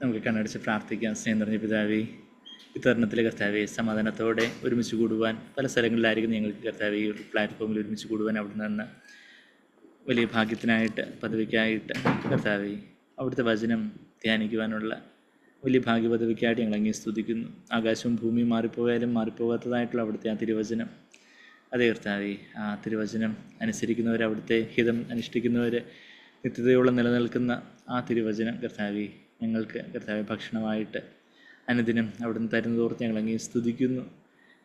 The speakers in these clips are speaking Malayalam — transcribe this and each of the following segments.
നമുക്ക് കണ്ണടച്ച് പ്രാർത്ഥിക്കാം. സ്നേഹം നിറഞ്ഞ പിതാവേ, ഈ തരുണത്തിലെ കർത്താവെ സമാധാനത്തോടെ ഒരുമിച്ച് കൂടുവാൻ പല സ്ഥലങ്ങളിലായിരിക്കും ഞങ്ങൾക്ക് കർത്താവെ ഈ ഒരു പ്ലാറ്റ്ഫോമിൽ ഒരുമിച്ച് കൂടുവാൻ അവിടെ നിന്ന് വലിയ ഭാഗ്യത്തിനായിട്ട് പദവിക്കായിട്ട് കർത്താവെ അവിടുത്തെ വചനം ധ്യാനിക്കുവാനുള്ള വലിയ ഭാഗ്യപദവിക്കായിട്ട് ഞങ്ങൾ അങ്ങേ സ്തുതിക്കുന്നു. ആകാശവും ഭൂമിയും മാറിപ്പോയാലും മാറിപ്പോകാത്തതായിട്ടുള്ള അവിടുത്തെ ആ തിരുവചനം, അതേ കർത്താവെ, ആ തിരുവചനം അനുസരിക്കുന്നവർ, അവിടുത്തെ ഹിതം അനുഷ്ഠിക്കുന്നവർ നിത്യതയോളം നിലനിൽക്കുന്ന ആ തിരുവചനം കർത്താവെ ഞങ്ങൾക്ക് കർത്താവെ ഭക്ഷണമായിട്ട് അനുദിനം അവിടുന്ന് തരുന്നതോർത്ത് ഞങ്ങൾ അങ്ങേ സ്തുതിക്കുന്നു.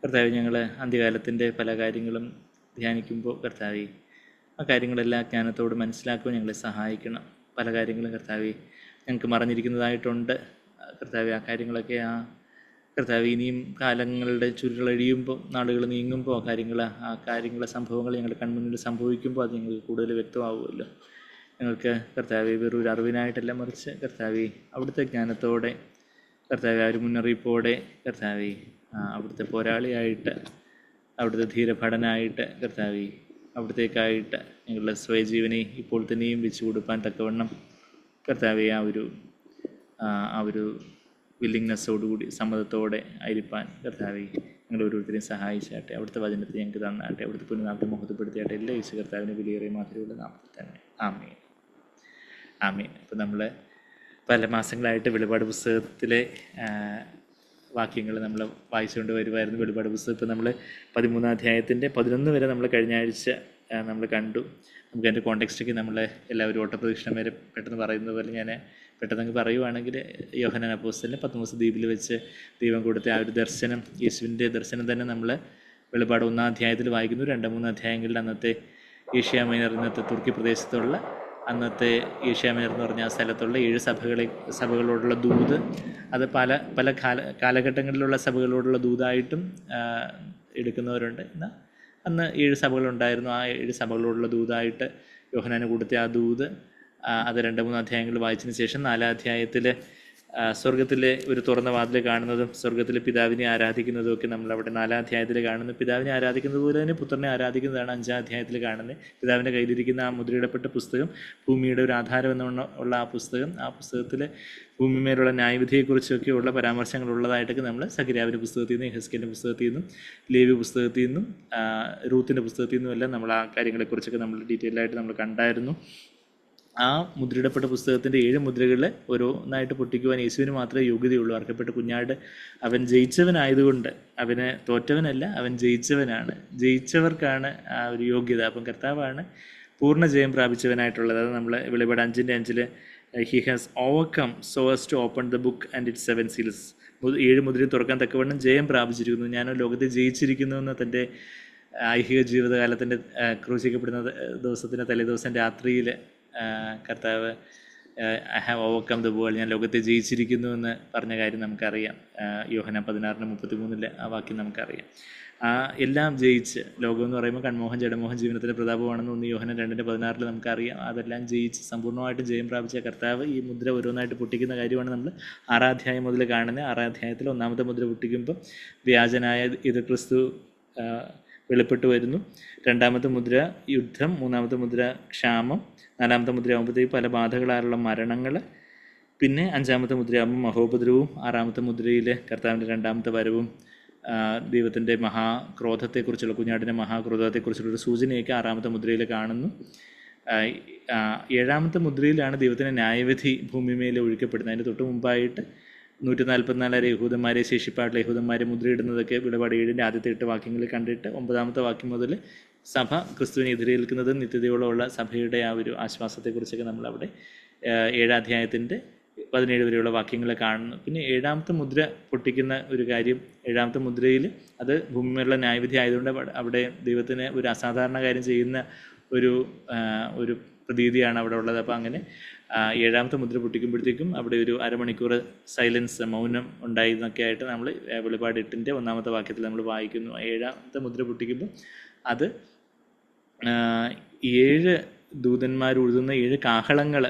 കർത്താവെ, ഞങ്ങൾ അന്ത്യകാലത്തിൻ്റെ പല കാര്യങ്ങളും ധ്യാനിക്കുമ്പോൾ കർത്താവെ ആ കാര്യങ്ങളെല്ലാം ജ്ഞാനത്തോട് മനസ്സിലാക്കുവാൻ ഞങ്ങളെ സഹായിക്കണം. പല കാര്യങ്ങളും കർത്താവെ ഞങ്ങൾക്ക് മറഞ്ഞിരിക്കുന്നതായിട്ടുണ്ട് കർത്താവെ. ആ കാര്യങ്ങളൊക്കെ കർത്താവ് ഇനിയും കാലങ്ങളുടെ ചുരുളഴിയുമ്പോൾ, നാളുകൾ നീങ്ങുമ്പോൾ ആ കാര്യങ്ങളെ സംഭവങ്ങൾ ഞങ്ങളുടെ കൺമുന്നിൽ സംഭവിക്കുമ്പോൾ അത് ഞങ്ങൾക്ക് കൂടുതൽ വ്യക്തമാവുമല്ലോ. ഞങ്ങൾക്ക് കർത്താവെ വെറൊരു അറിവിനായിട്ടല്ല, മറിച്ച് കർത്താവെ അവിടുത്തെ ജ്ഞാനത്തോടെ, കർത്താവെ ആ ഒരു മുന്നറിയിപ്പോടെ, കർത്താവെ അവിടുത്തെ പോരാളിയായിട്ട്, അവിടുത്തെ ധീരഭടനായിട്ട്, കർത്താവെ അവിടത്തേക്കായിട്ട് ഞങ്ങളുടെ സ്വയജീവനെ ഇപ്പോൾ തന്നെയും വെച്ച് കൊടുപ്പാൻ തക്കവണ്ണം കർത്താവെ ആ ഒരു വില്ലിങ്നെസ്സോടുകൂടി, സമ്മതത്തോടെ ആയിരിക്കാൻ കർത്താവെ ഞങ്ങൾ ഓരോരുത്തരെയും സഹായിച്ചാട്ടെ. അവിടുത്തെ വചനത്തെ ഞങ്ങൾക്ക് തന്നാട്ടെ. അവിടുത്തെ പുനഃനാമത്തെ മഹത്വപ്പെടുത്തിയാട്ടെ. എല്ലാ യേശു കർത്താവിനെ വിലയേറിയ മാതിരിയുള്ള നാമത്തിൽ തന്നെ. ആമേൻ, ആമേൻ. ഇപ്പം നമ്മൾ പല മാസങ്ങളായിട്ട് വെളിപാട് പുസ്തകത്തിലെ വാക്യങ്ങൾ നമ്മൾ വായിച്ചുകൊണ്ട് വരുമായിരുന്നു. വെളിപാട് പുസ്തകം ഇപ്പോൾ നമ്മൾ 13-ാം അധ്യായത്തിൻ്റെ 11 വരെ നമ്മൾ കഴിഞ്ഞ ആഴ്ച നമ്മൾ കണ്ടു. നമുക്ക് അതിൻ്റെ കോണ്ടെക്സ്റ്റൊക്കെ നമ്മൾ എല്ലാവരും ഓട്ടപ്രദക്ഷിണം വരെ പെട്ടെന്ന് പറയുന്നത് പോലെ ഞാൻ പെട്ടെന്ന് പറയുവാണെങ്കിൽ, യോഹന്നാൻ അപ്പോസ്തലൻ പത്മോസ് ദ്വീപിൽ വെച്ച് ദൈവം കൊടുത്ത ആ ഒരു ദർശനം, യേശുവിൻ്റെ ദർശനം തന്നെ നമ്മൾ വെളിപാട് 1-ാം അധ്യായത്തിൽ വായിക്കുന്നു. 2-3 അധ്യായങ്ങളിൽ അന്നത്തെ ഏഷ്യ മൈനർ, ഇന്നത്തെ തുർക്കി പ്രദേശത്തുള്ള അന്നത്തെ ഏഷ്യ മൈനർ എന്ന് പറഞ്ഞ ആ സ്ഥലത്തുള്ള 7 സഭകളോടുള്ള ദൂത്, അത് പല കാലഘട്ടങ്ങളിലുള്ള സഭകളോടുള്ള ദൂതായിട്ടും എടുക്കുന്നവരുണ്ട്. എന്നാൽ അന്ന് 7 സഭകളുണ്ടായിരുന്നു. ആ 7 സഭകളോടുള്ള ദൂതായിട്ട് യോഹന്നാന് കൊടുത്ത ആ ദൂത്, അത് 2-3 അധ്യായങ്ങൾ വായിച്ചതിന് ശേഷം 4-ാം അധ്യായത്തിൽ സ്വർഗത്തിലെ ഒരു തുറന്ന വാതിൽ കാണുന്നതും സ്വർഗത്തിലെ പിതാവിനെ ആരാധിക്കുന്നതും ഒക്കെ നമ്മളവിടെ 4-ാം അധ്യായത്തിൽ കാണുന്നു. പിതാവിനെ ആരാധിക്കുന്നത് പോലെ തന്നെ പുത്രനെ ആരാധിക്കുന്നതാണ് 5-ാം അധ്യായത്തിൽ കാണുന്നത്. പിതാവിൻ്റെ കയ്യിലിരിക്കുന്ന ആ മുദ്രയിടപ്പെട്ട പുസ്തകം, ഭൂമിയുടെ ഒരു ആധാരം എന്നുള്ള ആ പുസ്തകത്തിൽ ഭൂമിമേലുള്ള ന്യായവിധിയെക്കുറിച്ചൊക്കെയുള്ള പരാമർശങ്ങൾ ഉള്ളതായിട്ടൊക്കെ നമ്മൾ സഖര്യാവിൻ്റെ പുസ്തകത്തിൽ നിന്നും, യെഹെസ്കേലിൻ്റെ പുസ്തകത്തിൽ നിന്നും, ലേവ്യ പുസ്തകത്തിൽ നിന്നും, റൂത്തിൻ്റെ പുസ്തകത്തിൽ നിന്നും എല്ലാം നമ്മൾ ആ കാര്യങ്ങളെക്കുറിച്ചൊക്കെ നമ്മൾ ഡീറ്റെയിൽ ആയിട്ട് നമ്മൾ കണ്ടായിരുന്നു. ആ മുദ്രയിടപ്പെട്ട പുസ്തകത്തിൻ്റെ 7 മുദ്രകളിൽ ഓരോന്നായിട്ട് പൊട്ടിക്കുവാൻ യേശുവിന് മാത്രമേ യോഗ്യതയുള്ളൂ. അർക്കപ്പെട്ട കുഞ്ഞാട് അവൻ ജയിച്ചവനായതുകൊണ്ട്, അവന് തോറ്റവനല്ല, അവൻ ജയിച്ചവനാണ്. ജയിച്ചവർക്കാണ് ആ ഒരു യോഗ്യത. അപ്പം കർത്താവാണ് പൂർണ്ണ ജയം പ്രാപിച്ചവനായിട്ടുള്ളത്. അത് നമ്മൾ വെളിപാട് 5:5 he has overcome so as to open the book and its 7 seals. 7 മുദ്രയും തുറക്കാൻ തക്കവണ്ണം ജയം പ്രാപിച്ചിരിക്കുന്നു. ഞാൻ ലോകത്തെ ജയിച്ചിരിക്കുന്നു എന്ന് തൻ്റെ ഐഹിക ജീവിതകാലത്തിൻ്റെ ക്രൂശിക്കപ്പെടുന്ന ദിവസത്തിൻ്റെ തലേദിവസം രാത്രിയിൽ കർത്താവ് I have overcome the world, ഞാൻ ലോകത്തെ ജയിച്ചിരിക്കുന്നു എന്ന് പറഞ്ഞ കാര്യം നമുക്കറിയാം. യോഹന്നാൻ 16:33 ആ വാക്യം നമുക്കറിയാം. എല്ലാം ജയിച്ച്, ലോകം എന്ന് പറയുമ്പോൾ കൺമോഹൻ ജഡമോഹൻ ജീവനത്തിൻ്റെ പ്രതാപമാണെന്ന് 1 യോഹന്നാൻ 2:16 നമുക്കറിയാം. അതെല്ലാം ജയിച്ച് സമ്പൂർണ്ണമായിട്ടും ജയം പ്രാപിച്ച കർത്താവ് ഈ മുദ്ര ഓരോന്നായിട്ട് പൊട്ടിക്കുന്ന കാര്യമാണ് നമ്മൾ 6-ാം അധ്യായം മുതൽ കാണുന്നത്. 6-ാം അധ്യായത്തിൽ 1-ാമത്തെ മുദ്ര പൊട്ടിക്കുമ്പോൾ വ്യാജനായ എതിർ ക്രിസ്തു വെളിപ്പെട്ട് വരുന്നു. 2-ാമത്തെ മുദ്ര യുദ്ധം, 3-ാമത്തെ മുദ്ര ക്ഷാമം, 4-ാമത്തെ മുദ്ര ആകുമ്പോഴത്തേക്ക് പല ബാധകളാലുള്ള മരണങ്ങൾ, പിന്നെ 5-ാമത്തെ മുദ്രയാകുമ്പോൾ മഹോപദ്രവവും, 6-ാമത്തെ മുദ്രയിൽ കർത്താവിൻ്റെ 2-ാമത്തെ വരവും ദൈവത്തിൻ്റെ മഹാക്രോധത്തെക്കുറിച്ചുള്ള, കുഞ്ഞാടിൻ്റെ മഹാക്രോധത്തെക്കുറിച്ചുള്ള ഒരു സൂചനയൊക്കെ 6-ാമത്തെ മുദ്രയിൽ കാണുന്നു. 7-ാമത്തെ മുദ്രയിലാണ് ദൈവത്തിൻ്റെ ന്യായവിധി ഭൂമിമേൽ ഒഴിക്കപ്പെടുന്നത്. അതിന് തൊട്ട് മുമ്പായിട്ട് 144 യഹൂദന്മാരെ, ശേഷിപ്പായിട്ടുള്ള യഹൂദന്മാരെ മുദ്രയിടുന്നതൊക്കെ വെളിപാട് 7-ന്റെ ആദ്യത്തെ 8 വാക്യങ്ങളിൽ കണ്ടിട്ട് 9-ാമത്തെ വാക്യം മുതൽ സഭ ക്രിസ്തുവിനെ എതിരേൽക്കുന്നതും നിത്യതയോളമുള്ള സഭയുടെ ആ ഒരു ആശ്വാസത്തെക്കുറിച്ചൊക്കെ നമ്മളവിടെ 7-ാം അധ്യായത്തിൻ്റെ 17 വരെയുള്ള വാക്യങ്ങൾ കാണുന്നു. പിന്നെ 7-ാമത്തെ മുദ്ര പൊട്ടിക്കുന്ന ഒരു കാര്യം, 7-ാമത്തെ മുദ്രയിൽ അത് ഭൂമിയിലുള്ള ന്യായവിധി ആയതുകൊണ്ട് അവിടെ ദൈവത്തിന് ഒരു അസാധാരണ കാര്യം ചെയ്യുന്ന ഒരു പ്രതീതിയാണ് അവിടെ ഉള്ളത്. അപ്പോൾ അങ്ങനെ 7-ാമത്തെ മുദ്ര പൊട്ടിക്കുമ്പോഴത്തേക്കും അവിടെ ഒരു അരമണിക്കൂർ സൈലൻസ്, മൗനം ഉണ്ടായിരുന്നൊക്കെ ആയിട്ട് നമ്മൾ വെളിപാട് 8-ന്റെ 1-ാമത്തെ വാക്യത്തിൽ നമ്മൾ വായിക്കുന്നു. 7-ാമത്തെ മുദ്ര പൊട്ടിക്കുമ്പോൾ അത് 7 ദൂതന്മാർ ഉഴുതുന്ന 7 കാഹളങ്ങൾ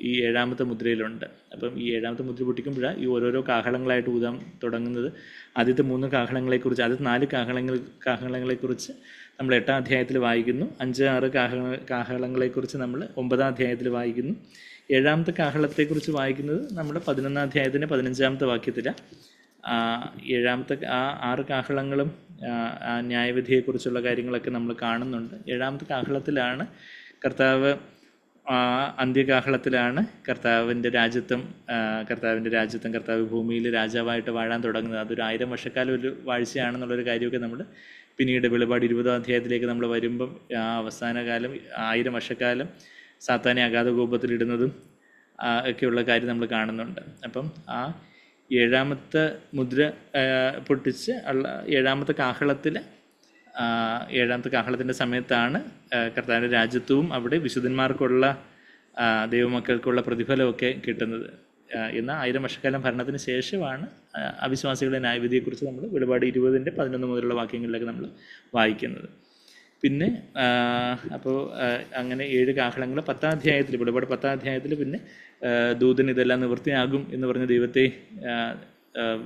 ഈ 7-ാമത്തെ മുദ്രയിലുണ്ട്. അപ്പം ഈ 7-ാമത്തെ മുദ്ര പൊട്ടിക്കുമ്പോഴാണ് ഈ ഓരോരോ കാഹളങ്ങളായിട്ട് ഊതാൻ തുടങ്ങുന്നത്. ആദ്യത്തെ 3 കാഹളങ്ങളെക്കുറിച്ച്, ആദ്യത്തെ 4 കാഹളങ്ങളെക്കുറിച്ച് നമ്മൾ 8-ാം അധ്യായത്തിൽ വായിക്കുന്നു. 5-6 കാഹളങ്ങളെക്കുറിച്ച് നമ്മൾ 9-ാം അധ്യായത്തിൽ വായിക്കുന്നു. 7-ാമത്തെ കാഹളത്തെക്കുറിച്ച് വായിക്കുന്നത് നമ്മൾ 11-ാം അധ്യായത്തിൻ്റെ 15-ാമത്തെ വാക്യത്തിലാണ്. 7-ാമത്തെ 6 കാഹളങ്ങളും ന്യായവിധിയെക്കുറിച്ചുള്ള കാര്യങ്ങളൊക്കെ നമ്മൾ കാണുന്നുണ്ട്. 7-ാമത്തെ കാഹളത്തിലാണ് കർത്താവ്, അന്ത്യകാഹളത്തിലാണ് കർത്താവിൻ്റെ രാജ്യത്വം കർത്താവ് ഭൂമിയിൽ രാജാവായിട്ട് വാഴാൻ തുടങ്ങുന്നത്. അതൊരു 1000 വർഷക്കാലം ഒരു വാഴ്ചയാണെന്നുള്ളൊരു കാര്യമൊക്കെ നമ്മൾ പിന്നീട് വെളിപാട് 20-ാം അധ്യായത്തിലേക്ക് നമ്മൾ വരുമ്പം അവസാന കാലം 1000 വർഷക്കാലം സാത്താനെ അഗാധ കൂപത്തിലിടുന്നതും ഒക്കെയുള്ള കാര്യം നമ്മൾ കാണുന്നുണ്ട്. അപ്പം ആ 7-ാമത്തെ മുദ്ര പൊട്ടിച്ച് ഉള്ള 7-ാമത്തെ കാഹളത്തിൻ്റെ സമയത്താണ് കർത്താവിൻ്റെ രാജ്യത്വവും അവിടെ വിശുദ്ധന്മാർക്കുള്ള ദൈവമക്കൾക്കുള്ള പ്രതിഫലമൊക്കെ കിട്ടുന്നത്. എന്നാൽ 1000 വർഷക്കാലം ഭരണത്തിന് ശേഷമാണ് അവിശ്വാസികളുടെ ന്യായവിധിയെക്കുറിച്ച് നമ്മൾ വെളിപാട് 20-ന്റെ 11 മുതലുള്ള വാക്യങ്ങളിലൊക്കെ നമ്മൾ വായിക്കുന്നത്. പിന്നെ അപ്പോൾ അങ്ങനെ 7 കാഹളങ്ങൾ 10-ാം അധ്യായത്തിൽ, വെളിപാട് 10-ാം അധ്യായത്തിൽ പിന്നെ ദൂതൻ ഇതെല്ലാം നിവൃത്തിയാകും എന്ന് പറഞ്ഞ് ദൈവത്തെ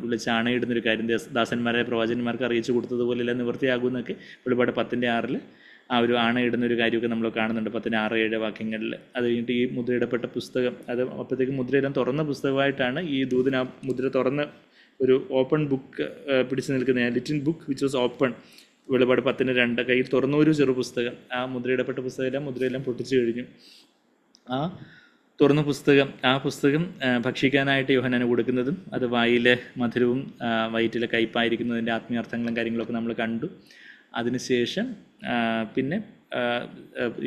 വിളിച്ച് ആണയിടുന്നൊരു കാര്യം, ദാസന്മാരെ പ്രവാചകന്മാർക്ക് അറിയിച്ചു കൊടുത്തതുപോലെ എല്ലാം നിവൃത്തിയാകും എന്നൊക്കെ വെളിപാട് 10-ന്റെ 6 ആ ഒരു ആണയിടുന്നൊരു കാര്യമൊക്കെ നമ്മൾ കാണുന്നുണ്ട് 10-ന്റെ 6-7 വാക്യങ്ങളിൽ. അത് കഴിഞ്ഞിട്ട് ഈ മുദ്രയിടപ്പെട്ട പുസ്തകം, അത് അപ്പോഴത്തേക്കും മുദ്രയെല്ലാം തുറന്ന പുസ്തകമായിട്ടാണ് ഈ ദൂതൻ ആ മുദ്ര തുറന്ന് ഒരു ഓപ്പൺ ബുക്ക് പിടിച്ചു നിൽക്കുന്ന Litin book which was open. വെളിപാട് 10-ന്റെ 2 കയ്യിൽ തുറന്ന ഒരു ചെറു പുസ്തകം, ആ മുദ്രയിടപ്പെട്ട പുസ്തകമെല്ലാം മുദ്രയെല്ലാം പൊട്ടിച്ചു കഴിഞ്ഞു. ആ തുറന്ന പുസ്തകം, ആ പുസ്തകം ഭക്ഷിക്കാനായിട്ട് യോഹന്നാന് കൊടുക്കുന്നതും അത് വായിലെ മധുരവും വയറ്റിലെ കയ്പായിരിക്കുന്നതിൻ്റെ ആത്മീയാർത്ഥങ്ങളും കാര്യങ്ങളൊക്കെ നമ്മൾ കണ്ടു. അതിനുശേഷം പിന്നെ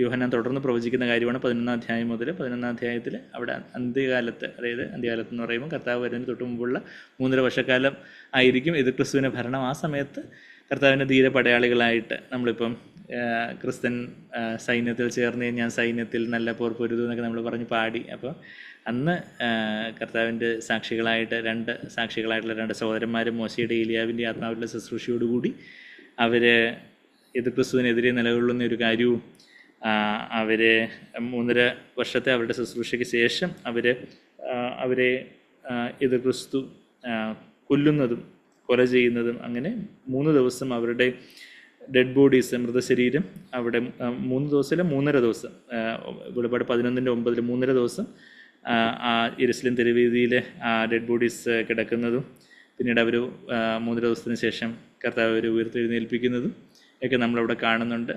യോഹന്നാൻ തുടർന്ന് പ്രവചിക്കുന്ന കാര്യമാണ് 11-ാം അധ്യായം മുതൽ 11-ാം അധ്യായത്തിൽ അവിടെ അന്ത്യകാലത്ത്, അതായത് അന്ത്യകാലത്ത് എന്ന് പറയുമ്പോൾ കർത്താവ് വരുന്നതിന് തൊട്ട് മുമ്പുള്ള 3.5 വർഷക്കാലം ആയിരിക്കും എതിർ ക്രിസ്തുവിൻ്റെ ഭരണം. ആ സമയത്ത് കർത്താവിൻ്റെ ധീര പടയാളികളായിട്ട് നമ്മളിപ്പം ക്രിസ്ത്യൻ സൈന്യത്തിൽ ചേർന്ന് ഞാൻ സൈന്യത്തിൽ നല്ല പോർ പൊരുതു എന്നൊക്കെ നമ്മൾ പറഞ്ഞ് പാടി. അപ്പോൾ അന്ന് കർത്താവിൻ്റെ സാക്ഷികളായിട്ടുള്ള 2 സഹോദരന്മാരും മോശയുടെ ഏലിയാവിൻ്റെ ആത്മാവിലുള്ള ശുശ്രൂഷയോടുകൂടി അവർ എതിർ ക്രിസ്തുവിനെതിരെ നിലകൊള്ളുന്ന ഒരു കാര്യവും അവർ 3.5 വർഷത്തെ അവരുടെ ശുശ്രൂഷയ്ക്ക് ശേഷം അവരെ എതിർ ക്രിസ്തു കൊല്ലുന്നതും കൊല ചെയ്യുന്നതും, അങ്ങനെ 3 ദിവസം അവരുടെ ഡെഡ് ബോഡീസ്, മൃതശരീരം അവിടെ 3 ദിവസമല്ല 3.5 ദിവസം, വെളിപാട് 11-ന്റെ 9 3.5 ദിവസം ആ യെരുശലേം തെരുവീതിയിൽ ആ ഡെഡ് ബോഡീസ് കിടക്കുന്നതും പിന്നീട് അവർ 3 ദിവസത്തിന് ശേഷം കർത്താവ് അവർ ഉയർത്തെഴുന്നേൽപ്പിക്കുന്നതും ഒക്കെ നമ്മളവിടെ കാണുന്നുണ്ട്.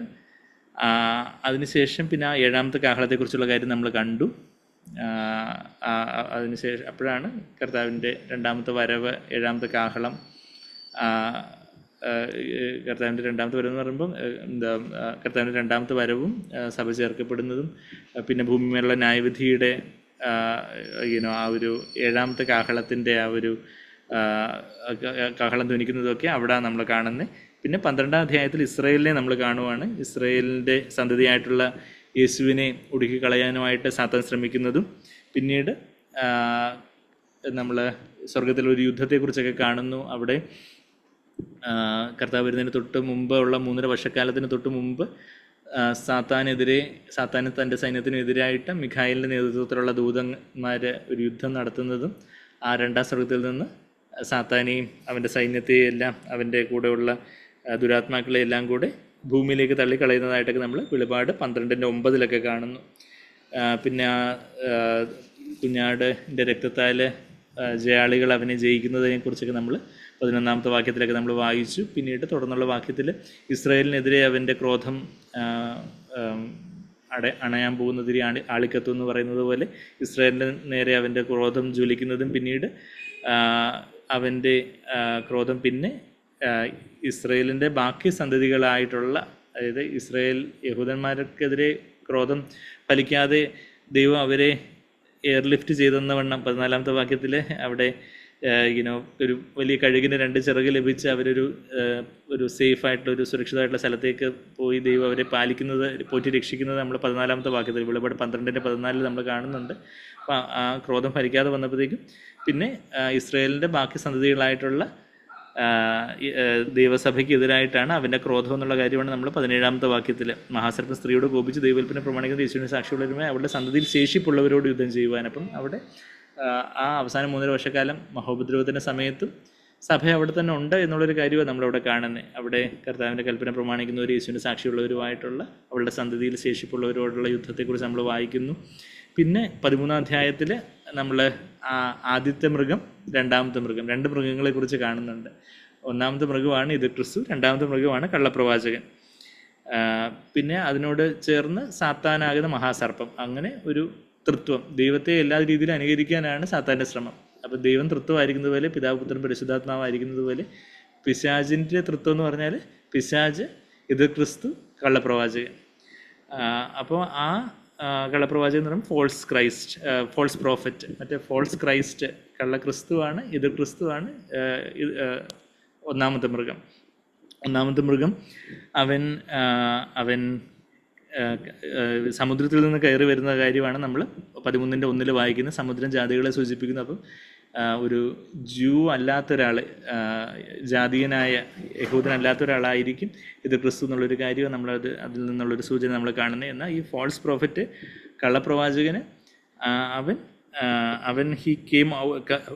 അതിനുശേഷം പിന്നെ ആ 7-ാമത്തെ കാഹളത്തെക്കുറിച്ചുള്ള കാര്യം നമ്മൾ കണ്ടു. അതിനുശേഷം അപ്പോഴാണ് കർത്താവിൻ്റെ 2-ാമത്തെ വരവ്, 7-ാമത്തെ കാഹളം. കർത്താവിൻ്റെ 2-ാമത്തെ വരവ് എന്ന് പറയുമ്പം കർത്താവിൻ്റെ 2-ാമത്തെ വരവും സഭ ചേർക്കപ്പെടുന്നതും പിന്നെ ഭൂമിയിലുള്ള ന്യായവിധിയുടെ ആ ഒരു 7-ാമത്തെ കാഹളത്തിൻ്റെ ആ ഒരു കാഹളം ധ്വനിക്കുന്നതൊക്കെ അവിടെ നമ്മൾ കാണുന്നത്. പിന്നെ 12-ാം അധ്യായത്തിൽ ഇസ്രായേലിനെ നമ്മൾ കാണുവാണ്. ഇസ്രായേലിൻ്റെ സന്തതിയായിട്ടുള്ള യേശുവിനെ ഒടുക്കിക്കളയാനുമായിട്ട് സാത്താൻ ശ്രമിക്കുന്നതും പിന്നീട് നമ്മൾ സ്വർഗത്തിലൊരു യുദ്ധത്തെക്കുറിച്ചൊക്കെ കാണുന്നു. അവിടെ കർത്താവ് വരുന്നതിന് തൊട്ട് മുമ്പ് ഉള്ള 3.5 വർഷക്കാലത്തിന് തൊട്ട് മുമ്പ് സാത്താന് തൻ്റെ സൈന്യത്തിനെതിരായിട്ട് മിഖായേലിൻ്റെ നേതൃത്വത്തിലുള്ള ദൂതന്മാർ ഒരു യുദ്ധം നടത്തുന്നതും ആ 2-ാം സ്വർഗത്തിൽ നിന്ന് സാത്താനെയും അവൻ്റെ സൈന്യത്തെയും എല്ലാം അവൻ്റെ കൂടെയുള്ള ദുരാത്മാക്കളെ എല്ലാം കൂടെ ഭൂമിയിലേക്ക് തള്ളിക്കളയുന്നതായിട്ടൊക്കെ നമ്മൾ വെളിപാട് 12-ന്റെ 9 കാണുന്നു. പിന്നെ കുഞ്ഞാടിൻ്റെ രക്തത്താൽ ജയാളികൾ അവനെ ജയിക്കുന്നതിനെക്കുറിച്ചൊക്കെ നമ്മൾ 11-ാമത്തെ വാക്യത്തിലൊക്കെ നമ്മൾ വായിച്ചു. പിന്നീട് തുടർന്നുള്ള വാക്യത്തിൽ ഇസ്രായേലിനെതിരെ അവൻ്റെ ക്രോധം അണയാൻ പോകുന്നതിരി ആളിക്കത്തും എന്ന് പറയുന്നത് പോലെ ഇസ്രായേലിന് നേരെ അവൻ്റെ ക്രോധം ജ്വലിക്കുന്നതും പിന്നീട് അവൻ്റെ ക്രോധം പിന്നെ ഇസ്രായേലിൻ്റെ ബാക്കി സന്തതികളായിട്ടുള്ള, അതായത് യഹൂദന്മാർക്കെതിരെ ക്രോധം ഫലിക്കാതെ ദൈവം അവരെ എയർലിഫ്റ്റ് ചെയ്തെന്ന വണ്ണം 14-ാമത്തെ വാക്യത്തിൽ അവിടെ ഒരു വലിയ കഴുകിന് 2 ചിറക് ലഭിച്ച് അവരൊരു സേഫായിട്ടുള്ള സുരക്ഷിതമായിട്ടുള്ള സ്ഥലത്തേക്ക് പോയി ദൈവം അവരെ പോറ്റി രക്ഷിക്കുന്നത് നമ്മൾ 14-ാമത്തെ വാക്യത്തിൽ വെളിപാട് 12-ന്റെ 14 നമ്മൾ കാണുന്നുണ്ട്. അപ്പം ആ ക്രോധം ഫലിക്കാതെ വന്നപ്പോഴത്തേക്കും പിന്നെ ഇസ്രായേലിൻ്റെ ബാക്കി സന്തതികളായിട്ടുള്ള ദൈവസഭയ്ക്കെതിരായിട്ടാണ് അവൻ്റെ ക്രോധം എന്നുള്ള കാര്യമാണ് നമ്മൾ 17-ാമത്തെ വാക്യത്തിൽ മഹാസർപ്പം സ്ത്രീയോട് കോപിച്ച് ദൈവകൽപ്പന പ്രമാണിക്കുന്ന യേശുവിന് സാക്ഷിയുള്ളവരുമായി അവരുടെ സന്തതിയിൽ ശേഷിപ്പുള്ളവരോട് യുദ്ധം ചെയ്യുവാൻ. അപ്പം അവിടെ ആ അവസാനം 3.5 വർഷക്കാലം മഹോപദ്രവത്തിൻ്റെ സമയത്തും സഭ അവിടെ തന്നെ ഉണ്ട് എന്നുള്ളൊരു കാര്യമാണ് നമ്മളവിടെ കാണുന്നത്. അവിടെ കർത്താവിൻ്റെ കൽപ്പന പ്രമാണിക്കുന്നവർ, യേശുവിൻ്റെ സാക്ഷിയുള്ളവരുമായിട്ടുള്ള അവളുടെ സന്തതിയിൽ ശേഷിപ്പുള്ളവരോടുള്ള യുദ്ധത്തെക്കുറിച്ച് നമ്മൾ വായിക്കുന്നു. പിന്നെ 13-ാം അധ്യായത്തിൽ നമ്മൾ ആദ്യത്തെ മൃഗം, രണ്ടാമത്തെ മൃഗം, രണ്ട് മൃഗങ്ങളെക്കുറിച്ച് കാണുന്നുണ്ട്. ഒന്നാമത്തെ മൃഗമാണ് ഇത് ക്രിസ്തു, രണ്ടാമത്തെ മൃഗമാണ് കള്ളപ്രവാചകൻ. പിന്നെ അതിനോട് ചേർന്ന് സാത്താനാകുന്ന മഹാസർപ്പം. അങ്ങനെ ഒരു തൃത്വം, ദൈവത്തെ എല്ലാ രീതിയിലും അനുകരിക്കാനാണ് സാത്താൻ്റെ ശ്രമം. അപ്പം ദൈവം തൃത്വമായിരിക്കുന്നത് പോലെ, പിതാവ് പുത്രൻ പരിശുദ്ധാത്മാവായിരിക്കുന്നത് പോലെ, പിശാചിൻ്റെ തൃത്വം എന്ന് പറഞ്ഞാൽ പിശാച്, ഇത് ക്രിസ്തു, കള്ളപ്രവാചകൻ. അപ്പോൾ ആ കള്ളപ്രവാചകൻ എന്ന് പറയുമ്പോൾ ഫോൾസ് ക്രൈസ്റ്റ്, ഫോൾസ് പ്രോഫറ്റ്. മറ്റേ ഫോൾസ് ക്രൈസ്റ്റ് കള്ള ക്രിസ്തുവാണ്, ഇത് ക്രിസ്തുവാണ് ഒന്നാമത്തെ മൃഗം. ഒന്നാമത്തെ മൃഗം അവൻ സമുദ്രത്തിൽ നിന്ന് കയറി വരുന്ന കാര്യമാണ് നമ്മൾ 13:1 വായിക്കുന്നത്. സമുദ്രം ജാതികളെ സൂചിപ്പിക്കുന്നു. അപ്പം ഒരു ജൂ അല്ലാത്ത ഒരാൾ, ജാതീയനായ യഹൂദനല്ലാത്ത ഒരാളായിരിക്കും ഇത് ക്രിസ്തു എന്നുള്ളൊരു കാര്യമാണ് നമ്മളത് അതിൽ നിന്നുള്ളൊരു സൂചന നമ്മൾ കാണുന്നത്. എന്നാൽ ഈ ഫോൾസ് പ്രോഫറ്റ്, കള്ളപ്രവാചകന്, അവൻ he came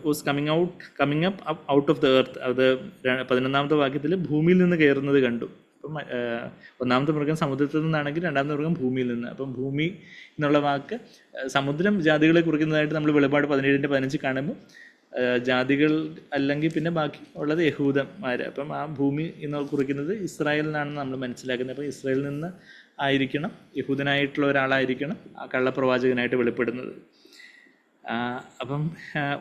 was coming up out of the earth. അത് 11-ാമത്തെ വാക്യത്തിൽ ഭൂമിയിൽ നിന്ന് കയറുന്നത് കണ്ടു. അപ്പം ഒന്നാമത്തെ മൃഗം സമുദ്രത്തിൽ നിന്നാണെങ്കിൽ രണ്ടാമത്തെ മൃഗം ഭൂമിയിൽ നിന്ന്. അപ്പം ഭൂമി എന്നുള്ള വാക്ക് സമുദ്രം ജാതികളെ കുറിക്കുന്നതായിട്ട് നമ്മൾ വെളിപാട് 17:15 കാണുമ്പോൾ ജാതികൾ അല്ലെങ്കിൽ പിന്നെ ബാക്കി ഉള്ളത് യഹൂദന്മാർ. അപ്പം ആ ഭൂമി എന്ന് കുറിക്കുന്നത് ഇസ്രായേലിനാണെന്ന് നമ്മൾ മനസ്സിലാക്കുന്നത്. അപ്പം ഇസ്രായേലിൽ നിന്ന് ആയിരിക്കണം, യഹൂദനായിട്ടുള്ള ഒരാളായിരിക്കണം ആ കള്ളപ്രവാചകനായിട്ട് വെളിപ്പെടുന്നത്. അപ്പം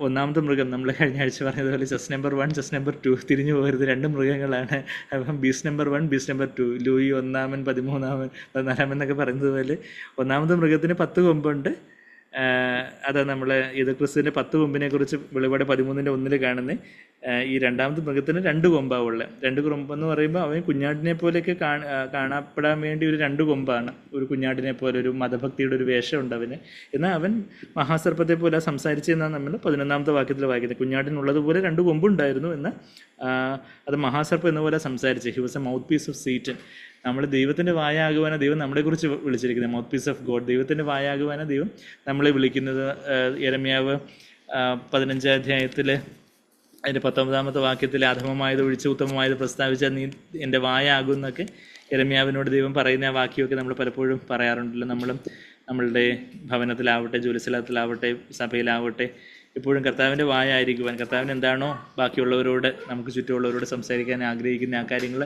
ഒന്നാമത്തെ മൃഗം നമ്മൾ കഴിഞ്ഞ ആഴ്ച പറഞ്ഞതുപോലെ ചെസ് നമ്പർ 1, ചെസ് നമ്പർ 2 തിരിഞ്ഞു പോകരുത്, രണ്ട് മൃഗങ്ങളാണ്. അപ്പം ബീസ് നമ്പർ 1, ബീസ് നമ്പർ 2, ലൂയി 1-ാമൻ 13-ാമൻ 14-ാമൻ എന്നൊക്കെ പറയുന്നത് പോലെ ഒന്നാമത്തെ മൃഗത്തിന് 10 കൊമ്പുണ്ട്. അതാ നമ്മൾ ഇത് ക്രിസ്തുവിൻ്റെ 10 കൊമ്പിനെ കുറിച്ച് വെളിപാട് 13:1 കാണുന്നത്. ഈ രണ്ടാമത്തെ മൃഗത്തിന് 2 കൊമ്പാവുള്ളത്. 2 കൊമ്പെന്ന് പറയുമ്പോൾ അവൻ കുഞ്ഞാടിനെ പോലെയൊക്കെ കാണപ്പെടാൻ വേണ്ടി ഒരു 2 കൊമ്പാണ്. ഒരു കുഞ്ഞാടിനെ പോലെ ഒരു മതഭക്തിയുടെ ഒരു വേഷമുണ്ട് അവന്. എന്നാൽ അവൻ മഹാസർപ്പത്തെ പോലെ സംസാരിച്ചെന്നാണ് നമ്മൾ 11-ാമത്തെ വാക്യത്തിൽ വായിക്കുന്നത്. കുഞ്ഞാടിനുള്ളതുപോലെ 2 കൊമ്പുണ്ടായിരുന്നു, എന്നാൽ അത് മഹാസർപ്പം എന്ന പോലെ സംസാരിച്ച്. He was a mouthpiece of Satan. നമ്മൾ ദൈവത്തിൻ്റെ വായാകുവാനാണ് ദൈവം നമ്മളെക്കുറിച്ച് വിളിച്ചിരിക്കുന്നത്. മൗത്ത് പീസ് ഓഫ് ഗോഡ്, ദൈവത്തിൻ്റെ വായാകുവാനാണ് ദൈവം നമ്മളെ വിളിക്കുന്നത്. യെരമ്യാവ് 15-ാം അധ്യായത്തിൽ അതിൻ്റെ 19-ാമത്തെ വാക്യത്തിൽ അധമമായത് ഒഴിച്ച് ഉത്തമമായത് പ്രസ്താവിച്ചാൽ നീ എൻ്റെ വായാകും എന്നൊക്കെ യെരമ്യാവിനോട് ദൈവം പറയുന്ന ആ വാക്യമൊക്കെ നമ്മൾ പലപ്പോഴും പറയാറുണ്ടല്ലോ. നമ്മളുടെ ഭവനത്തിലാവട്ടെ, ജോലിസ്ഥലത്തിലാവട്ടെ, സഭയിലാവട്ടെ, എപ്പോഴും കർത്താവിൻ്റെ വായായിരിക്കുവാൻ, കർത്താവിന് എന്താണോ ബാക്കിയുള്ളവരോട്, നമുക്ക് ചുറ്റുമുള്ളവരോട് സംസാരിക്കാൻ ആഗ്രഹിക്കുന്ന ആ കാര്യങ്ങൾ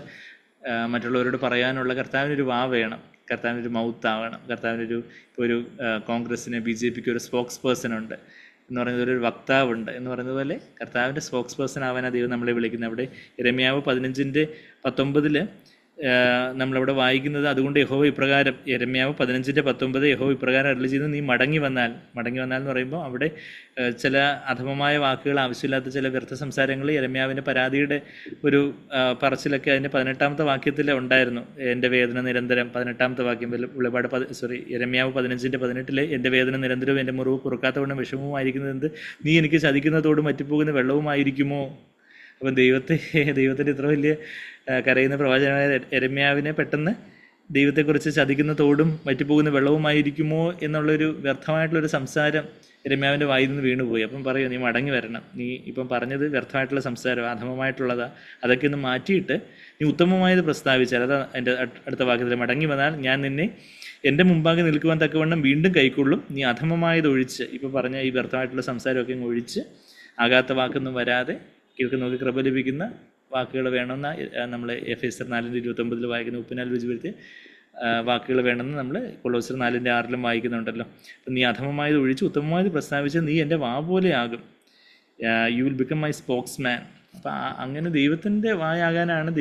മറ്റുള്ളവരോട് പറയാനുള്ള കർത്താവിനൊരു വാ വേണം, കർത്താവിനൊരു മൗത്താവണം. കർത്താവിനൊരു ഇപ്പോൾ ഒരു കോൺഗ്രസ്സിന്, BJPക്ക് ഒരു സ്പോക്സ് പേഴ്സൺ ഉണ്ട് എന്ന് പറയുന്നത്, ഒരു വക്താവുണ്ട് എന്ന് പറയുന്നത് പോലെ കർത്താവിൻ്റെ സ്പോക്സ് പേഴ്സൺ ആവാനാണ് ദൈവം നമ്മളെ വിളിക്കുന്നത്. അവിടെ യെരമ്യാവ് 15:19 നമ്മളവിടെ വായിക്കുന്നത്, അതുകൊണ്ട് യഹോവ ഇപ്രകാരം, യെരമ്യാവ് 15:19 യഹോവ ഇപ്രകാരം അരുളി ചെയ്യുന്നത്, നീ മടങ്ങി വന്നാൽ എന്ന് പറയുമ്പോൾ അവിടെ ചില അധമമായ വാക്കുകൾ, ആവശ്യമില്ലാത്ത ചില വ്യർത്ഥ സംസാരങ്ങൾ, യെരമ്യാവിൻ്റെ പരാതിയുടെ ഒരു പറച്ചിലൊക്കെ അതിൻ്റെ 18-ാമത്തെ വാക്യത്തിൽ ഉണ്ടായിരുന്നു. എൻ്റെ വേദന നിരന്തരം, 18-ാമത്തെ വാക്യം വെളിപാട് യെരമ്യാവ് 15:18 എൻ്റെ വേദന നിരന്തരവും എൻ്റെ മുറിവ് കുറുക്കാത്തവണ്ണം വിഷമവുമായിരിക്കുന്നത് എന്ത്, നീ എനിക്ക് ചതിക്കുന്നതോടും വറ്റിപ്പോകുന്ന വെള്ളവുമായിരിക്കുമോ. അപ്പം ദൈവത്തിൻ്റെ ഇത്ര വലിയ കരയുന്ന പ്രവാചകനായ യെരമ്യാവിനെ പെട്ടെന്ന് ദൈവത്തെക്കുറിച്ച് ചതിക്കുന്ന തോടും വറ്റിപ്പോകുന്ന വെള്ളവുമായിരിക്കുമോ എന്നുള്ളൊരു വ്യർത്ഥമായിട്ടുള്ളൊരു സംസാരം യെരമ്യാവിൻ്റെ വായിൽ നിന്ന് വീണുപോയി. അപ്പം പറയും, നീ മടങ്ങി വരണം, നീ ഇപ്പം പറഞ്ഞത് വ്യർത്ഥമായിട്ടുള്ള സംസാരം, അധമമായിട്ടുള്ളതാണ്, അതൊക്കെ ഒന്ന് മാറ്റിയിട്ട് നീ ഉത്തമമായത് പ്രസ്താവിച്ചാൽ, അതാ എൻ്റെ അടുത്ത വാക്യത്തിൽ, മടങ്ങി വന്നാൽ ഞാൻ നിന്നെ എൻ്റെ മുമ്പാകെ നിൽക്കുവാൻ തക്കവണ്ണം വീണ്ടും കൈക്കൊള്ളും, നീ അധമമായത് ഒഴിച്ച്, ഇപ്പോൾ പറഞ്ഞ ഈ വ്യർത്ഥമായിട്ടുള്ള സംസാരമൊക്കെ ഒഴിച്ച്, ആകാത്ത വാക്കൊന്നും വരാതെ കേൾക്കുന്നവർക്ക് കൃപ ലഭിക്കുന്ന വാക്കുകൾ വേണമെന്ന് നമ്മൾ എഫേസ്യർ 4:29 വായിക്കുന്ന, ഉപ്പിനാൽ രുചി വരുത്തിയ വാക്കുകൾ വേണമെന്ന് നമ്മൾ കൊളോസ്യർ 4:6 വായിക്കുന്നുണ്ടല്ലോ. അപ്പം നീ അധമമായത് ഒഴിച്ച് ഉത്തമമായത് പ്രസ്താവിച്ച് നീ എൻ്റെ വാ പോലെ ആകും, you will become my spokesman. അപ്പം അങ്ങനെ ദൈവത്തിൻ്റെ വായാകാനാണ്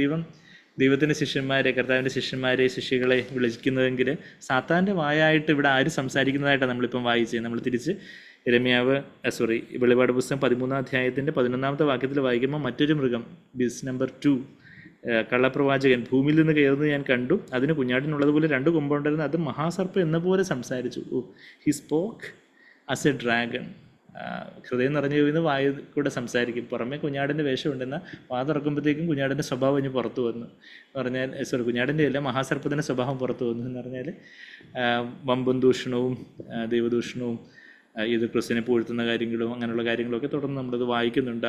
ദൈവത്തിൻ്റെ ശിഷ്യന്മാരെ, കർത്താവിൻ്റെ ശിഷ്യന്മാരെ, ശിഷ്യകളെ വിളിക്കുന്നതെങ്കിൽ സാത്താൻ്റെ വായായിട്ട് ഇവിടെ ആര് സംസാരിക്കുന്നതായിട്ടാണ് നമ്മളിപ്പം വായിച്ചത്. നമ്മൾ തിരിച്ച് വെളിപാട് പുസ്തകം 13-ാം അധ്യായത്തിൻ്റെ 11-ാമത്തെ വാക്യത്തിൽ വായിക്കുമ്പോൾ മറ്റൊരു മൃഗം, ബീസ് നമ്പർ 2, കള്ളപ്രവാചകൻ ഭൂമിയിൽ നിന്ന് കയറുന്നത് ഞാൻ കണ്ടു, അതിന് കുഞ്ഞാടിനുള്ളതുപോലെ 2 കൊമ്പുണ്ടായിരുന്നു, അത് മഹാസർപ്പം എന്ന പോലെ സംസാരിച്ചു. He spoke as A dragon. ഹൃദയം നിറഞ്ഞു കഴിയുന്ന വായു കൂടെ സംസാരിക്കും. പുറമെ കുഞ്ഞാടിൻ്റെ വേഷമുണ്ടെന്നാൽ വാ തുറക്കുമ്പോഴത്തേക്കും കുഞ്ഞാടിൻ്റെ സ്വഭാവം ഇനി പുറത്തു വന്നു എന്ന് പറഞ്ഞാൽ, കുഞ്ഞാടിൻ്റെ അല്ല, മഹാസർപ്പത്തിൻ്റെ സ്വഭാവം പുറത്തു വന്നു എന്ന് പറഞ്ഞാൽ വമ്പും ദൂഷണവും ദൈവദൂഷണവും എതിർ ക്രിസ്തുവിനെ പുകഴ്ത്തുന്ന കാര്യങ്ങളും അങ്ങനെയുള്ള കാര്യങ്ങളൊക്കെ തുടർന്ന് നമ്മളത് വായിക്കുന്നുണ്ട്.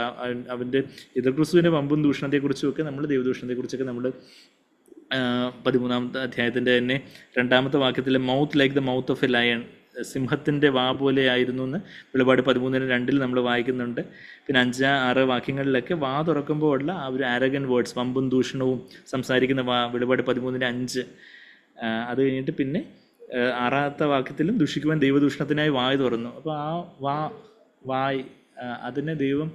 അവൻ്റെ എതിർ ക്രിസ്തുവിൻ്റെ വമ്പും ദൂഷണത്തെക്കുറിച്ചുമൊക്കെ നമ്മൾ ദൈവദൂഷണത്തെക്കുറിച്ചൊക്കെ നമ്മൾ 13-ാമത്തെ അധ്യായത്തിൻ്റെ തന്നെ 2-ാമത്തെ വാക്യത്തിൽ mouth like the mouth of a lion, സിംഹത്തിൻ്റെ വാ പോലെ ആയിരുന്നു എന്ന് വെളിപാട് 13:2 നമ്മൾ വായിക്കുന്നുണ്ട്. പിന്നെ 5-6 വാക്യങ്ങളിലൊക്കെ വാ തുറക്കുമ്പോൾ ഉള്ള ആ ഒരു ആരഗൻ വേർഡ്സ്, വമ്പും ദൂഷണവും സംസാരിക്കുന്ന വെളിപാട് 13:5. അത് കഴിഞ്ഞിട്ട് പിന്നെ 6-ാമത്തെ വാക്യത്തിലും ദുഷിക്കുവാൻ ദൈവദൂഷണത്തിനായി വായ് തുറന്നു. അപ്പോൾ ആ വായ് അതിന് ദൈവം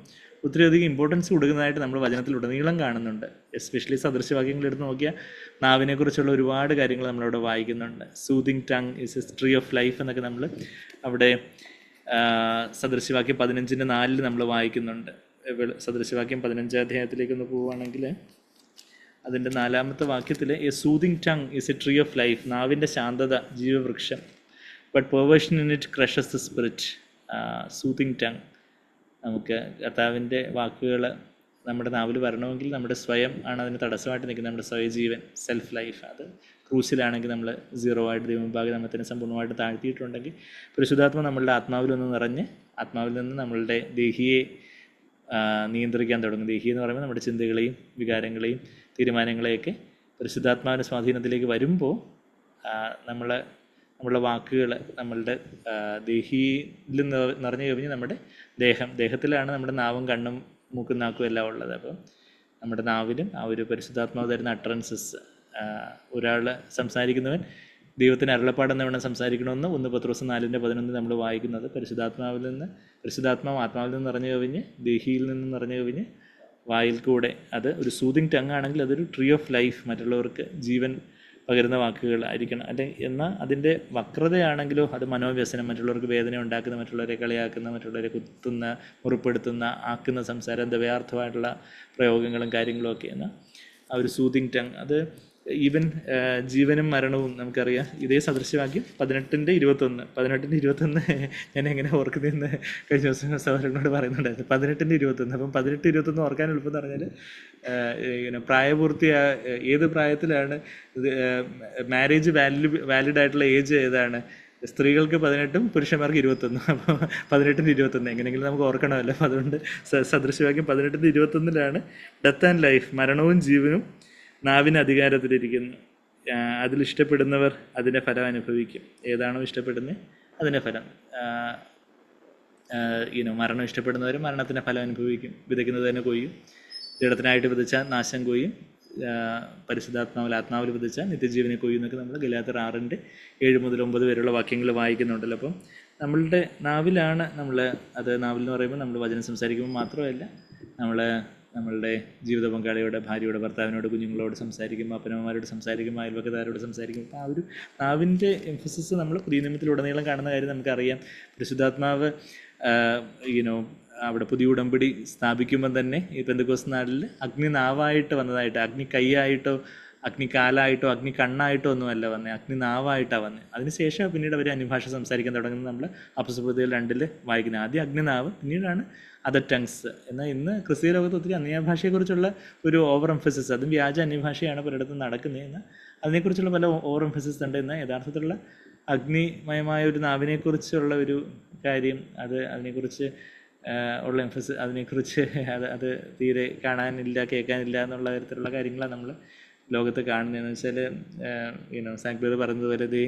ഒത്തിരിയധികം ഇമ്പോർട്ടൻസ് കൊടുക്കുന്നതായിട്ട് നമ്മൾ വചനത്തിലുടനീളം കാണുന്നുണ്ട്. എസ്പെഷ്യലി സദൃശ്യവാക്യങ്ങൾ എടുത്ത് നോക്കിയാൽ നാവിനെക്കുറിച്ചുള്ള ഒരുപാട് കാര്യങ്ങൾ നമ്മളവിടെ വായിക്കുന്നുണ്ട്. Soothing tongue is a tree of life എന്നൊക്കെ നമ്മൾ അവിടെ സദൃശ്യവാക്യം 15:4 നമ്മൾ വായിക്കുന്നുണ്ട്. സദൃശ്യവാക്യം 15-ാം അധ്യായത്തിലേക്കൊന്ന് പോവുകയാണെങ്കിൽ അതിൻ്റെ 4-ാമത്തെ വാക്യത്തിൽ a soothing tongue is a tree of life, നാവിൻ്റെ ശാന്തത ജീവവൃക്ഷം, but perversion in it crushes the spirit. Soothing tongue, നമുക്ക് കർത്താവിൻ്റെ വാക്കുകൾ നമ്മുടെ നാവിൽ വരണമെങ്കിൽ നമ്മുടെ സ്വയം ആണ് അതിന് തടസ്സമായിട്ട് നിൽക്കുന്നത്. നമ്മുടെ സ്വയജീവൻ, സെൽഫ് ലൈഫ്, അത് ക്രൂസിലാണെങ്കിൽ നമ്മൾ 0 ആയിട്ട് ദൈവമുമ്പാകെ നമ്മൾ തന്നെ സമ്പൂർണ്ണമായിട്ട് താഴ്ത്തിയിട്ടുണ്ടെങ്കിൽ പരിശുദ്ധാത്മ നമ്മളുടെ ആത്മാവിലൊന്ന് നിറഞ്ഞ് ആത്മാവിൽ നിന്ന് നമ്മളുടെ ദേഹിയെ നിയന്ത്രിക്കാൻ തുടങ്ങും. ദേഹി എന്ന് പറയുമ്പോൾ നമ്മുടെ ചിന്തകളെയും വികാരങ്ങളെയും തീരുമാനങ്ങളെയൊക്കെ പരിശുദ്ധാത്മാവിൻ്റെ സ്വാധീനത്തിലേക്ക് വരുമ്പോൾ നമ്മളുടെ വാക്കുകൾ നമ്മളുടെ ദേഹിയിൽ നിറഞ്ഞു കഴിഞ്ഞ് നമ്മുടെ ദേഹത്തിലാണ് നമ്മുടെ നാവും കണ്ണും മൂക്കും നാക്കും എല്ലാം ഉള്ളത്. അപ്പം നമ്മുടെ നാവിലും ആ ഒരു പരിശുദ്ധാത്മാവ് തരുന്ന അട്രൻസസ്, ഒരാൾ സംസാരിക്കുന്നവൻ ദൈവത്തിന് അരുളപ്പാടെന്ന് വേണം സംസാരിക്കണമെന്ന് 1 പത്രോസ് 4:11 നമ്മൾ വായിക്കുന്നത്. പരിശുദ്ധാത്മാവ് ആത്മാവിൽ നിന്ന് നിറഞ്ഞു കവിഞ്ഞ് ദേഹിയിൽ നിന്ന് നിറഞ്ഞു കവിഞ്ഞ് വായിൽ കൂടെ, അത് ഒരു സൂതിങ് ടങ് ആണെങ്കിൽ അതൊരു ട്രീ ഓഫ് ലൈഫ്, മറ്റുള്ളവർക്ക് ജീവൻ പകരുന്ന വാക്കുകൾ ആയിരിക്കണം. എന്നാൽ അതിൻ്റെ വക്രതയാണെങ്കിലോ അത് മനോവ്യസനം, മറ്റുള്ളവർക്ക് വേദന ഉണ്ടാക്കുന്ന, മറ്റുള്ളവരെ കളിയാക്കുന്ന, മറ്റുള്ളവരെ കുത്തുന്ന, മുറിപ്പെടുത്തുന്ന, ആക്കുന്ന സംസാരം, ദയാർത്ഥമായിട്ടുള്ള പ്രയോഗങ്ങളും കാര്യങ്ങളും ഒക്കെ. എന്നാൽ ആ ഒരു സൂതിങ് ടങ്, അത് ഈവൻ ജീവനും മരണവും നമുക്കറിയാം. ഇതേ സദൃശ്യവാക്യം 18:21 ഞാൻ എങ്ങനെ ഓർക്കുന്നതെന്ന് കഴിഞ്ഞ ദിവസം സഹോദരനോട് പറയുന്നുണ്ടായിരുന്നു. 18:21. അപ്പം 18:21 ഓർക്കാൻ എളുപ്പമെന്ന് പറഞ്ഞാൽ ഏത് പ്രായത്തിലാണ് മാരേജ് വാലിഡ് ആയിട്ടുള്ള ഏജ് ഏതാണ്? സ്ത്രീകൾക്ക് 18, പുരുഷന്മാർക്ക് 21. അപ്പോൾ 18:21 എങ്ങനെയെങ്കിലും നമുക്ക് ഓർക്കണമല്ലോ. അപ്പോൾ അതുകൊണ്ട് സദൃശ്യവാക്യം 18:21 ഡെത്ത് ആൻഡ് ലൈഫ്, മരണവും ജീവനും നാവിന് അധികാരത്തിലിരിക്കുന്നു. അതിലിഷ്ടപ്പെടുന്നവർ അതിൻ്റെ ഫലം അനുഭവിക്കും. ഏതാണോ ഇഷ്ടപ്പെടുന്നത് അതിൻ്റെ ഫലം. മരണം ഇഷ്ടപ്പെടുന്നവർ മരണത്തിൻ്റെ ഫലം അനുഭവിക്കും. വിതയ്ക്കുന്നത് തന്നെ കൊയ്യും. ജഡത്തിനായിട്ട് വിതച്ചാൽ നാശം കൊയ്യും, ആത്മാവിൽ വിതച്ചാൽ നിത്യജീവനെ കൊയ്യും എന്നൊക്കെ നമ്മൾ ഗലാത്യർ 6:7-9 വരെയുള്ള വാക്യങ്ങൾ വായിക്കുന്നുണ്ടല്ലോ. അപ്പം നമ്മളുടെ നാവിലാണ് അത് നാവിൽ എന്ന് പറയുമ്പോൾ നമ്മൾ വചനം സംസാരിക്കുമ്പോൾ മാത്രമല്ല, നമ്മളുടെ ജീവിത പങ്കാളിയോട്, ഭാര്യയോട്, ഭർത്താവിനോട്, കുഞ്ഞുങ്ങളോട് സംസാരിക്കുമ്പോൾ, അപ്പനമ്മമാരോട് സംസാരിക്കുമ്പോൾ, അയൽവക്കക്കാരോട് സംസാരിക്കുമ്പോൾ, അപ്പോൾ ആ ഒരു നാവിൻ്റെ എംഫസിസ് നമ്മൾ പുതിയ നിയമത്തിലുടനീളം കാണുന്ന കാര്യം നമുക്കറിയാം. പരിശുദ്ധാത്മാവ് അവിടെ പുതിയ ഉടമ്പടി സ്ഥാപിക്കുമ്പം തന്നെ ഈ പെന്തക്കോസ്ത് നാളിൽ അഗ്നി നാവായിട്ട് വന്നതായിട്ട്, അഗ്നി കൈയായിട്ടോ അഗ്നി കാലായിട്ടോ അഗ്നി കണ്ണായിട്ടോ ഒന്നുമല്ല വന്നത്, അഗ്നി നാവായിട്ടാണ് വന്നത്. അതിനുശേഷം പിന്നീട് അവർ അന്യഭാഷ സംസാരിക്കാൻ തുടങ്ങുന്നത് നമ്മൾ അപ്പോസ്തലപ്രവൃത്തികൾ 2 വായിക്കുന്നത്. ആദ്യം അഗ്നിനാവ്, പിന്നീടാണ് അതർ ടങ്സ്. എന്നാൽ ഇന്ന് ക്രിസ്തീയ ലോകത്ത് ഒത്തിരി അന്യഭാഷയെക്കുറിച്ചുള്ള ഒരു ഓവർ എംഫസിസ്, അതും വ്യാജ അന്യഭാഷയാണ് പലയിടത്തും നടക്കുന്നത്. എന്നാൽ അതിനെക്കുറിച്ചുള്ള പല ഓവർ എംഫസിസ് ഉണ്ട്. എന്നാൽ യഥാർത്ഥത്തിലുള്ള അഗ്നിമയമായ ഒരു നാവിനെക്കുറിച്ചുള്ള ഒരു കാര്യം, അതിനെക്കുറിച്ച് ഉള്ള അതിനെക്കുറിച്ച് അത് തീരെ കാണാനില്ല, കേൾക്കാനില്ല എന്നുള്ള തരത്തിലുള്ള കാര്യങ്ങളാണ് നമ്മൾ ലോകത്ത് കാണുന്നതെന്ന് വെച്ചാൽ സാങ്ക്ലേർ പറയുന്നത് പോലെ they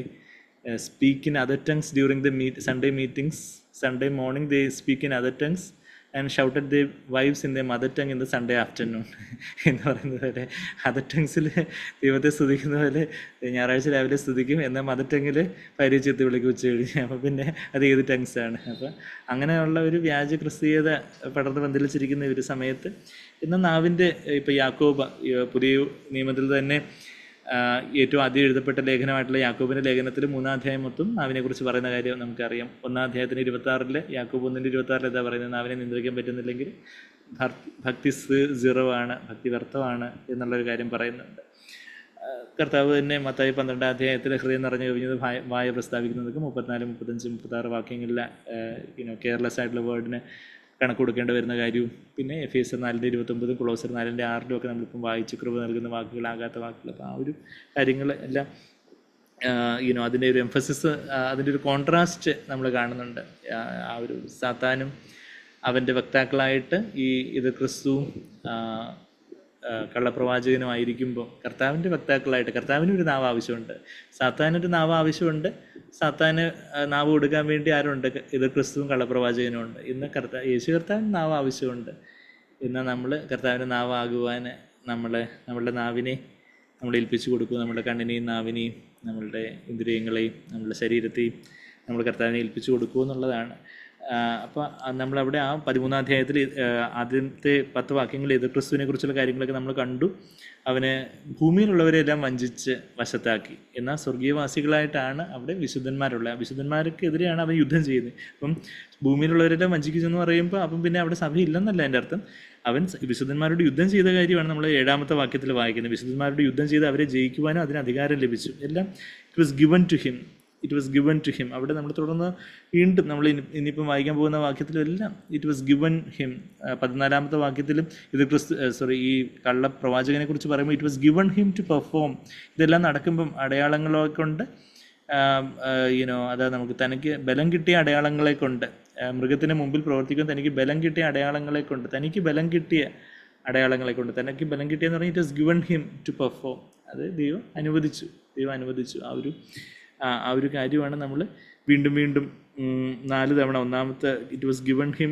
speak in other tongues during the Sunday meetings. Sunday morning they speak in other tongues and shouted the wives in the mother tongue in the Sunday afternoon എന്ന് പറയുന്നത് പോലെ അതർ ടങ്സിൽ ദൈവത്തെ സ്തുതിക്കുന്ന പോലെ ഞായറാഴ്ച രാവിലെ സ്തുതിക്കും, എന്നാൽ മദർ ടങ്ങിൽ ഭാര്യ ചെത്തി വിളിക്കും ഉച്ച കഴിഞ്ഞ്. അപ്പോൾ പിന്നെ അത് ഏത് ടങ്സാണ്? അപ്പോൾ അങ്ങനെയുള്ള ഒരു വ്യാജ ക്രിസ്തീയത പടർന്ന് പന്തലിച്ചിരിക്കുന്ന ഒരു സമയത്ത് ഇന്ന് നാവിൻ്റെ, ഇപ്പോൾ യാക്കോബ് പുതിയ നിയമത്തിൽ തന്നെ ഏറ്റവും ആദ്യം എഴുതപ്പെട്ട ലേഖനമായിട്ടുള്ള യാക്കോബിൻ്റെ ലേഖനത്തിൽ 3-ാം അധ്യായം മൊത്തം നാവിനെക്കുറിച്ച് പറയുന്ന കാര്യം നമുക്കറിയാം. 1-ാം അധ്യായത്തിന് 26 യാക്കോബ് 1:26 എന്താ പറയുന്നത്? നാവിനെ നിയന്ത്രിക്കാൻ പറ്റുന്നില്ലെങ്കിൽ ഭക്തി 0 ആണ്, ഭക്തി വ്യർത്ഥമാണ് എന്നുള്ളൊരു കാര്യം പറയുന്നുണ്ട്. കർത്താവ് തന്നെ മത്തായി 12-ാം അധ്യായത്തിൽ ഹൃദയം നിറഞ്ഞു കഴിഞ്ഞത് വായ പ്രസ്താവിക്കുന്നതൊക്കെ 34, 35, 36 വാക്യങ്ങളിൽ കെയർലെസ് ആയിട്ടുള്ള വേർഡിന് കണക്ക് കൊടുക്കേണ്ടി വരുന്ന കാര്യവും, പിന്നെ എഫേസ്യർ 4:29, കൊളോസ്യർ 4:6 ഒക്കെ നമ്മളിപ്പം വായിച്ച് കൃപ നൽകുന്ന വാക്കുകളാകാത്ത വാക്കുകൾ. അപ്പോൾ ആ ഒരു കാര്യങ്ങൾ എല്ലാം അതിൻ്റെ ഒരു എംഫസിസ്, അതിൻ്റെ ഒരു കോൺട്രാസ്റ്റ് നമ്മൾ കാണുന്നുണ്ട്. ആ ഒരു സാത്താനും അവൻ്റെ വക്താക്കളായിട്ട് ഇത് ക്രിസ്തുവും കള്ളപ്രവാചകനുമായിരിക്കുമ്പോൾ കർത്താവിൻ്റെ വക്താക്കളായിട്ട് കർത്താവിന് ഒരു നാവ് ആവശ്യമുണ്ട്, സാത്താനൊരു നാവ് ആവശ്യമുണ്ട്. സാത്താന് നാവ് കൊടുക്കാൻ വേണ്ടി ആരുണ്ട്? ഇത് ക്രിസ്തുവും കള്ളപ്രവാചകനും ഉണ്ട്. ഇന്ന് യേശു കർത്താവിന് നാവ് ആവശ്യമുണ്ട്. ഇന്ന് നമ്മൾ കർത്താവിൻ്റെ നാവാകുവാൻ നമ്മളുടെ നാവിനെ നമ്മൾ ഏൽപ്പിച്ചു കൊടുക്കും. നമ്മുടെ കണ്ണിനെയും നാവിനെയും നമ്മളുടെ ഇന്ദ്രിയങ്ങളെയും നമ്മളുടെ ശരീരത്തെയും നമ്മൾ കർത്താവിനെ ഏൽപ്പിച്ചു കൊടുക്കുക എന്നുള്ളതാണ്. അപ്പോൾ നമ്മളവിടെ ആ 13-ാം അധ്യായത്തിൽ ആദ്യത്തെ 10 വാക്യങ്ങൾ എതിർ ക്രിസ്തുവിനെ കുറിച്ചുള്ള കാര്യങ്ങളൊക്കെ നമ്മൾ കണ്ടു. അവന് ഭൂമിയിലുള്ളവരെല്ലാം വഞ്ചിച്ച് വശത്താക്കി. എന്നാൽ സ്വർഗീയവാസികളായിട്ടാണ് അവിടെ വിശുദ്ധന്മാരുള്ളത്. വിശുദ്ധന്മാർക്കെതിരെയാണ് അവൻ യുദ്ധം ചെയ്യുന്നത്. അപ്പം ഭൂമിയിലുള്ളവരെല്ലാം വഞ്ചിക്കുമെന്ന് പറയുമ്പോൾ അപ്പം പിന്നെ അവിടെ സഭയില്ലെന്നല്ല എൻ്റെ അർത്ഥം. അവൻ വിശുദ്ധന്മാരോട് യുദ്ധം ചെയ്ത കാര്യമാണ് നമ്മൾ 7-ാമത്തെ വാക്യത്തിൽ വായിക്കുന്നത്. വിശുദ്ധന്മാരോട് യുദ്ധം ചെയ്ത് അവരെ ജയിക്കുവാനും അതിന് അധികാരം ലഭിച്ചു. എല്ലാം it was given to him. അവിടെ നമ്മൾ തുടർന്ന് വീണ്ടും നമ്മൾ ഇനിയിപ്പം വായിക്കാൻ പോകുന്ന വാക്യത്തിലും എല്ലാം ഇറ്റ് വാസ് ഗിവൺ ഹിം. 14-ാമത്തെ വാക്യത്തിലും ഈ കള്ളപ്രവാചകനെ കുറിച്ച് പറയുമ്പോൾ it was given him to perform. ഇതെല്ലാം നടക്കുമ്പം അടയാളങ്ങളെ കൊണ്ട് അതായത് നമുക്ക് തനിക്ക് ബലം കിട്ടിയ അടയാളങ്ങളെ കൊണ്ട്, മൃഗത്തിന് മുമ്പിൽ പ്രവർത്തിക്കാൻ തനിക്ക് ബലം കിട്ടിയ അടയാളങ്ങളെ കൊണ്ട്, തനിക്ക് ബലം കിട്ടിയെന്ന് പറഞ്ഞാൽ it was given him to perform. അത് ദൈവം അനുവദിച്ചു. ആ ഒരു കാര്യമാണ് നമ്മൾ വീണ്ടും 4 തവണ. ഒന്നാമത്തെ it was given him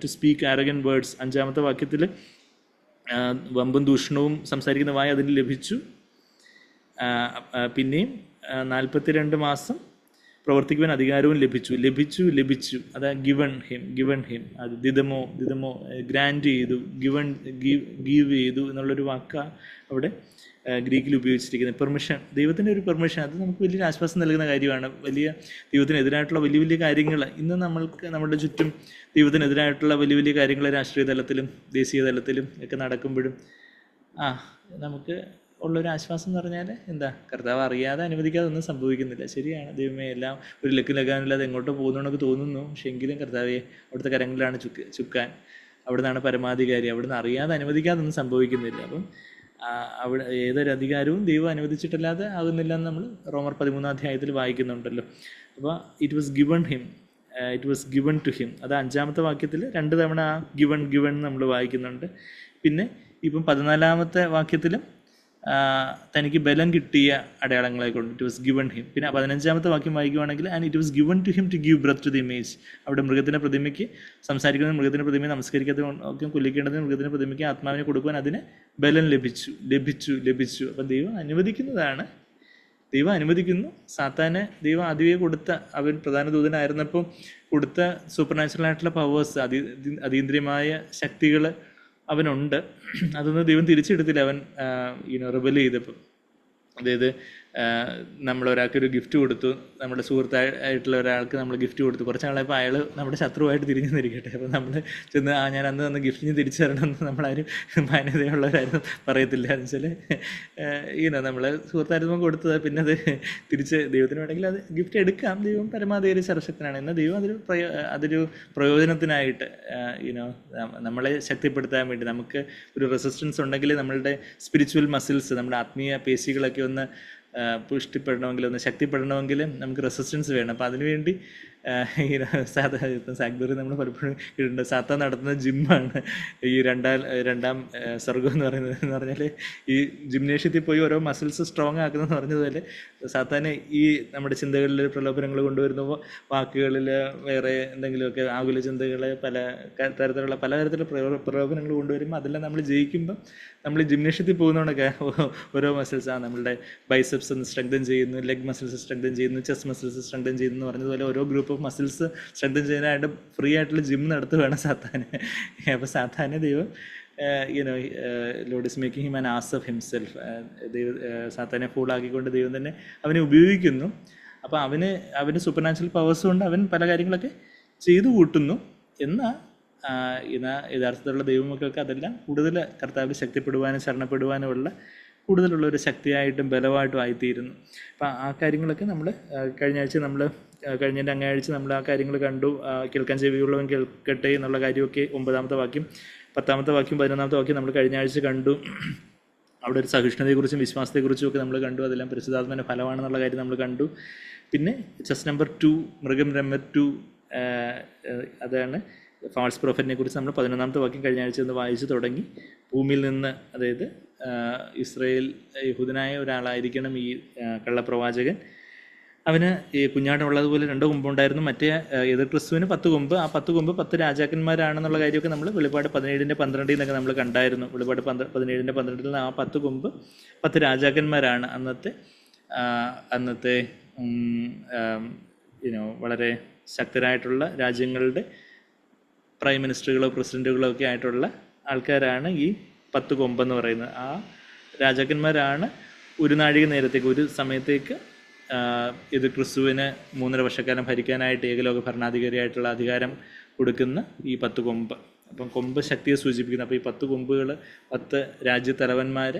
to speak arrogant words. 5-ാമത്തെ വാക്യത്തിൽ വമ്പും ദൂഷണവും സംസാരിക്കുന്ന വായ അതിന് ലഭിച്ചു. പിന്നെയും 42 മാസം പ്രവർത്തിക്കുവാൻ അധികാരവും ലഭിച്ചു. അത് ഗിവൺ ഹിം. അത് ദിദമോ ഗ്രാൻഡ് ചെയ്തു, ഗീവ് ചെയ്തു എന്നുള്ളൊരു വാക്ക് അവിടെ ഗ്രീക്കിൽ ഉപയോഗിച്ചിരിക്കുന്നത്. പെർമിഷൻ, ദൈവത്തിൻ്റെ ഒരു പെർമിഷൻ. അത് നമുക്ക് വലിയൊരു ആശ്വാസം നൽകുന്ന കാര്യമാണ്. ദൈവത്തിനെതിരായിട്ടുള്ള വലിയ കാര്യങ്ങൾ ഇന്ന് നമ്മുടെ ചുറ്റും ദൈവത്തിനെതിരായിട്ടുള്ള വലിയ കാര്യങ്ങൾ രാഷ്ട്രീയ തലത്തിലും ദേശീയ തലത്തിലും ഒക്കെ നടക്കുമ്പോഴും നമുക്ക് ഉള്ളൊരു ആശ്വാസം എന്ന് പറഞ്ഞാൽ എന്താ, കർത്താവ് അറിയാതെ അനുവദിക്കാതെ ഒന്നും സംഭവിക്കുന്നില്ല. ശരിയാണ്, ദൈവമേ എല്ലാം ഒരു ലക്കാനില്ലാതെ എങ്ങോട്ടോ പോകുന്നതൊക്കെ തോന്നുന്നു. പക്ഷെ എങ്കിലും കർത്താവെ അവിടുത്തെ കരങ്ങളിലാണ് ചുക്കാൻ. അവിടുന്നാണ് പരമാധികാരി. അവിടുന്ന് അറിയാതെ അനുവദിക്കാതെ ഒന്നും സംഭവിക്കുന്നില്ല. അപ്പം അവിടെ ഏതൊരു അധികാരവും ദൈവം അനുവദിച്ചിട്ടല്ലാതെ ആകുന്നില്ല എന്ന് നമ്മൾ റോമർ 13-ാം അധ്യായത്തിൽ വായിക്കുന്നുണ്ടല്ലോ. അപ്പോൾ it was given to him. അത് 5-ാമത്തെ വാക്യത്തിൽ 2 തവണ ആ ഗിവൺ നമ്മൾ വായിക്കുന്നുണ്ട്. പിന്നെ ഇപ്പം 14-ാമത്തെ വാക്യത്തിലും തനിക്ക് ബലം കിട്ടിയ അടയാളങ്ങളെ കൊണ്ട് ഇറ്റ് വാസ് ഗിവൺ ഹിം. പിന്നെ 15-ാമത്തെ വാക്യം വായിക്കുവാണെങ്കിൽ and it was given to him to give breath to the image. അവിടെ മൃഗത്തിൻ്റെ പ്രതിമയ്ക്ക് സംസാരിക്കുന്നതിന്, മൃഗത്തിൻ്റെ പ്രതിമയെ നമസ്കരിക്കാതെ കൊല്ലിക്കേണ്ടതിന് മൃഗത്തിൻ്റെ പ്രതിമയ്ക്ക് ആത്മാവിനെ കൊടുക്കുവാൻ അതിന് ബലം ലഭിച്ചു. അപ്പം ദൈവം അനുവദിക്കുന്നു. സാത്താന് ദൈവം ആദ്യമേ കൊടുത്ത, അവൻ പ്രധാന ദൂതനായിരുന്നപ്പോൾ കൊടുത്ത സൂപ്പർ നാച്ചുറലായിട്ടുള്ള പവേഴ്സ്, അതീന്ദ്രിയമായ ശക്തികൾ അവനുണ്ട്. അതൊന്നും ദൈവം തിരിച്ചെടുത്തില്ല. അവൻ റിബൽ ചെയ്തപ്പോൾ, അതായത് നമ്മളൊരാൾക്കൊരു ഗിഫ്റ്റ് കൊടുത്തു, നമ്മുടെ സുഹൃത്തായിട്ടുള്ള ഒരാൾക്ക് നമ്മൾ ഗിഫ്റ്റ് കൊടുത്തു. കുറച്ച് നാളായപ്പോൾ അയാൾ നമ്മുടെ ശത്രുവായിട്ട് തിരിഞ്ഞിരിക്കട്ടെ. അപ്പോൾ നമ്മൾ ചെന്ന് ഞാൻ അന്ന് തന്ന ഗിഫ്റ്റിന് തിരിച്ചു തരണമെന്ന് നമ്മളാരും മാന്യതയുള്ളവരാരും പറയത്തില്ല. എന്ന് വെച്ചാൽ നമ്മൾ സുഹൃത്തായിരുന്നു കൊടുത്തത്, പിന്നെ അത് തിരിച്ച് ദൈവത്തിന് വേണമെങ്കിൽ അത് ഗിഫ്റ്റ് എടുക്കാം. ദൈവം പരമാവധി സർവശക്തനാണ്. എന്നാൽ ദൈവം അതൊരു പ്രയോജനത്തിനായിട്ട് നമ്മളെ ശക്തിപ്പെടുത്താൻ വേണ്ടി, നമുക്ക് ഒരു റെസിസ്റ്റൻസ് ഉണ്ടെങ്കിൽ നമ്മളുടെ സ്പിരിച്വൽ മസിൽസ്, നമ്മുടെ ആത്മീയ പേശികളൊക്കെ ഒന്ന് പുഷ്ടിപ്പെടണമെങ്കിൽ, ഒന്ന് ശക്തിപ്പെടണമെങ്കിൽ നമുക്ക് റെസിസ്റ്റൻസ് വേണം. അപ്പോൾ അതിനുവേണ്ടി സാഗ്ബറി നമ്മൾ പലപ്പോഴും ഇടുന്നുണ്ട്. സാത്താൻ നടത്തുന്ന ജിമ്മാണ് ഈ രണ്ടാം സ്വർഗം എന്ന് പറഞ്ഞാൽ ഈ ജിംനേഷ്യത്തിൽ പോയി ഓരോ മസിൽസ് സ്ട്രോങ് ആക്കുന്നതെന്ന് പറഞ്ഞതുപോലെ സാത്താന് ഈ നമ്മുടെ ചിന്തകളിൽ പ്രലോഭനങ്ങൾ കൊണ്ടുവരുന്ന വാക്കുകളിൽ വേറെ എന്തെങ്കിലുമൊക്കെ ആകുല ചിന്തകൾ, പലതരത്തിലുള്ള പ്രലോഭനങ്ങൾ കൊണ്ടുവരുമ്പോൾ അതെല്ലാം നമ്മൾ ജയിക്കുമ്പോൾ നമ്മൾ ജിംനേഷ്യത്തിൽ പോകുന്നതുകൊണ്ടൊക്കെ ഓരോ മസിൽസ് നമ്മളുടെ ബൈസെപ്സ് ഒന്ന് സ്ട്രെങ്തൻ ചെയ്യുന്നു, ലെഗ് മസിൽസ് സ്ട്രെങ്തൻ ചെയ്യുന്നു, ചെസ്റ്റ് മസിൽസ് സ്ട്രെങ്തൻ ചെയ്യുന്നു എന്ന് പറഞ്ഞതുപോലെ ഓരോ ഗ്രൂപ്പ് ഓഫ് മസിൽസ് സ്ട്രെങ്തൻ ചെയ്യാനായിട്ട് ഫ്രീ ആയിട്ടുള്ള ജിം നടത്തുകയാണ് സാത്താന്. അപ്പോൾ സാത്താന് ദൈവം Lord is making him an as of himself. സാത്താനെ ഫൂളാക്കിക്കൊണ്ട് ദൈവം തന്നെ അവനെ ഉപയോഗിക്കുന്നു. അപ്പോൾ അവന് സൂപ്പർ നാച്ചുറൽ പവേഴ്സ് കൊണ്ട് അവൻ പല കാര്യങ്ങളൊക്കെ ചെയ്തു കൂട്ടുന്നു. എന്നാൽ യഥാർത്ഥത്തിലുള്ള ദൈവമക്കൾക്ക് അതെല്ലാം കൂടുതൽ കർത്താവിൽ ശക്തിപ്പെടുവാനും ശരണപ്പെടുവാനുമുള്ള കൂടുതലുള്ള ഒരു ശക്തിയായിട്ടും ബലമായിട്ടും ആയിത്തീരുന്നു. അപ്പം ആ കാര്യങ്ങളൊക്കെ നമ്മൾ കഴിഞ്ഞതിൻ്റെ അങ്ങാഴ്ച നമ്മൾ ആ കാര്യങ്ങൾ കണ്ടു. കേൾക്കാൻ ചെവിയുള്ളവൻ കേൾക്കട്ടെ എന്നുള്ള കാര്യമൊക്കെ 9-ാമത്തെ വാക്യം, 10-ാമത്തെ വാക്യം, 11-ാമത്തെ വാക്യം നമ്മൾ കഴിഞ്ഞ ആഴ്ച കണ്ടു. അവിടെ ഒരു സഹിഷ്ണുതയെക്കുറിച്ചും വിശ്വാസത്തെക്കുറിച്ചും ഒക്കെ നമ്മൾ കണ്ടു. അതെല്ലാം പരിശുദ്ധാത്മാവിൻ്റെ ഫലമാണെന്നുള്ള കാര്യം നമ്മൾ കണ്ടു. പിന്നെ ചെസ് നമ്പർ 2 മൃഗം നമ്പർ 2 അതാണ് ഫാൾസ് പ്രൊഫറ്റിനെ കുറിച്ച് നമ്മൾ 11ാമത്തെ വാക്യം കഴിഞ്ഞ ആഴ്ച ഒന്ന് വായിച്ചു തുടങ്ങി. ഭൂമിയിൽ നിന്ന്, അതായത് ഇസ്രായേൽ യഹൂദനായ ഒരാളായിരിക്കണം ഈ കള്ളപ്രവാചകൻ. അവന് ഈ കുഞ്ഞാടുള്ളതുപോലെ 2 കൊമ്പുണ്ടായിരുന്നു. മറ്റേ എതിർ ക്രിസ്തുവിന് 10 കൊമ്പ്. ആ 10 കൊമ്പ് 10 രാജാക്കന്മാരാണെന്നുള്ള കാര്യമൊക്കെ നമ്മൾ വെളിപാട് 17-12 എന്നൊക്കെ നമ്മൾ കണ്ടായിരുന്നു. വെളിപാട് 17-12 ആ 10 കൊമ്പ് 10 രാജാക്കന്മാരാണ്. അന്നത്തെ വളരെ ശക്തരായിട്ടുള്ള രാജ്യങ്ങളുടെ പ്രൈം മിനിസ്റ്ററുകളോ പ്രസിഡൻറ്റുകളോ ഒക്കെ ആയിട്ടുള്ള ആൾക്കാരാണ് ഈ 10 കൊമ്പെന്ന് പറയുന്നത്. ആ രാജാക്കന്മാരാണ് ഒരു നാഴിക നേരത്തേക്ക്, ഒരു സമയത്തേക്ക് ഇത് ക്രിസ്തുവിന് 3.5 വർഷക്കാലം ഭരിക്കാനായിട്ട് ഏകലോക ഭരണാധികാരിയായിട്ടുള്ള അധികാരം കൊടുക്കുന്ന ഈ 10 കൊമ്പ്. അപ്പം കൊമ്പ് ശക്തിയെ സൂചിപ്പിക്കുന്നു. അപ്പോൾ ഈ 10 കൊമ്പുകൾ 10 രാജ്യത്തലവന്മാർ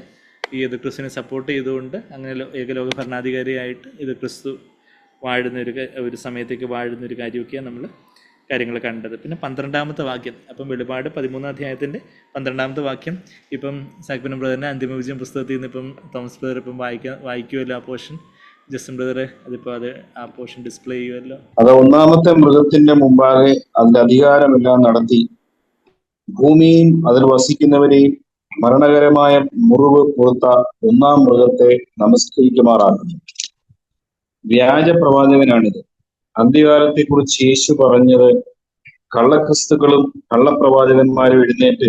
ഈ എതിർ ക്രിസ്തുവിനെ സപ്പോർട്ട് ചെയ്തുകൊണ്ട് അങ്ങനെ ഏകലോക ഭരണാധികാരിയായിട്ട് ഇത് ക്രിസ്തു വാഴുന്ന ഒരു സമയത്തേക്ക് വാഴുന്ന ഒരു കാര്യമൊക്കെയാണ് നമ്മൾ കാര്യങ്ങൾ കണ്ടത്. പിന്നെ 12ാമത്തെ വാക്യം, അപ്പം വെളിപാട് 13ാം അധ്യായത്തിൻ്റെ 12ാമത്തെ വാക്യം ഇപ്പം സാക്പിനം ബ്രദറിൻ്റെ അന്തിമ വിജയം പുസ്തകത്തിൽ നിന്ന് ഇപ്പം തോമസ് ബ്രദർ ഇപ്പം വായിക്കുമല്ലോ ആ പോർഷൻ. ജസ്റ്റിൻ ബ്രദറെ അതിപ്പോൾ ആ പോർഷൻ ഡിസ്പ്ലേ ചെയ്യുമല്ലോ. അത് 1ാമത്തെ മൃഗത്തിന്റെ മുമ്പാകെ അതിന്റെ അധികാരമെല്ലാം നടത്തി ഭൂമിയും അതിൽ വസിക്കുന്നവരെയും മരണകരമായ മുറിവ് കൊടുത്ത 1ാം മൃഗത്തെ നമസ്കരിക്കുമാറാക്കുന്നു. വ്യാജ പ്രവാചകനാണിത്. അന്ത്യകാലത്തെക്കുറിച്ച് യേശു പറഞ്ഞത്, കള്ളക്രിസ്തുക്കളും കള്ളപ്രവാചകന്മാരും എഴുന്നേറ്റ്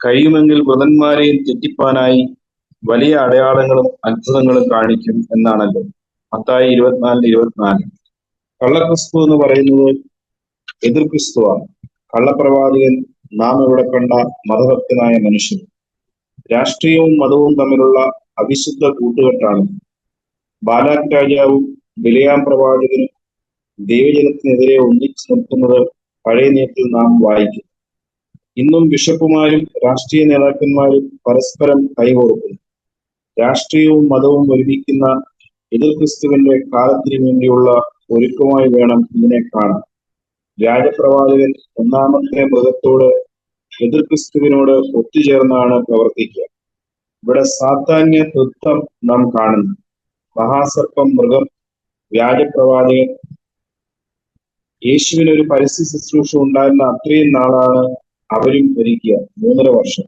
കഴിയുമെങ്കിൽ വൃതന്മാരെയും തെറ്റിപ്പാനായി വലിയ അടയാളങ്ങളും അത്ഭുതങ്ങളും കാണിക്കും എന്നാണല്ലോ. മത്തായി 24:24. കള്ളക്രിസ്തു എന്ന് പറയുന്നത് എതിർ ക്രിസ്തുവാണ്. കള്ളപ്രവാചകൻ നാം ഇവിടെ കണ്ട മതഭക്തനായ മനുഷ്യൻ. രാഷ്ട്രീയവും മതവും തമ്മിലുള്ള അവിശുദ്ധ കൂട്ടുകെട്ടാണ്. ബാലാക് രാജാവും ബിലയാം പ്രവാചകനും ദൈവജനത്തിനെതിരെ ഒന്നിച്ചു നിൽക്കുന്നത് പഴയ നിയമത്തിൽ നാം വായിക്കും. ഇന്നും ബിഷപ്പുമാരും രാഷ്ട്രീയ നേതാക്കന്മാരും പരസ്പരം കൈകോർക്കുന്നു. രാഷ്ട്രീയവും മതവും ഒരുമിക്കുന്ന എതിർ ക്രിസ്തുവിന്റെ കാലത്തിന് വേണ്ടിയുള്ള ഒരുക്കമായി വേണം ഇതിനെ കാണാൻ. വ്യാജപ്രവാചകൻ 1ാമത്തെ മൃഗത്തോട് എതിർ ക്രിസ്തുവിനോട് ഒത്തുചേർന്നാണ് പ്രവർത്തിക്കുക. ഇവിടെ സാത്താന്യ തൃത്വം നാം കാണുന്നു. മഹാസർപ്പം മൃഗം, വ്യാജപ്രവാചകൻ. യേശുവിന് ഒരു പരസ്യ ശുശ്രൂഷ ഉണ്ടായിരുന്ന അത്രയും നാളാണ് അവരും ഭരിക്കുക, 3.5 വർഷം.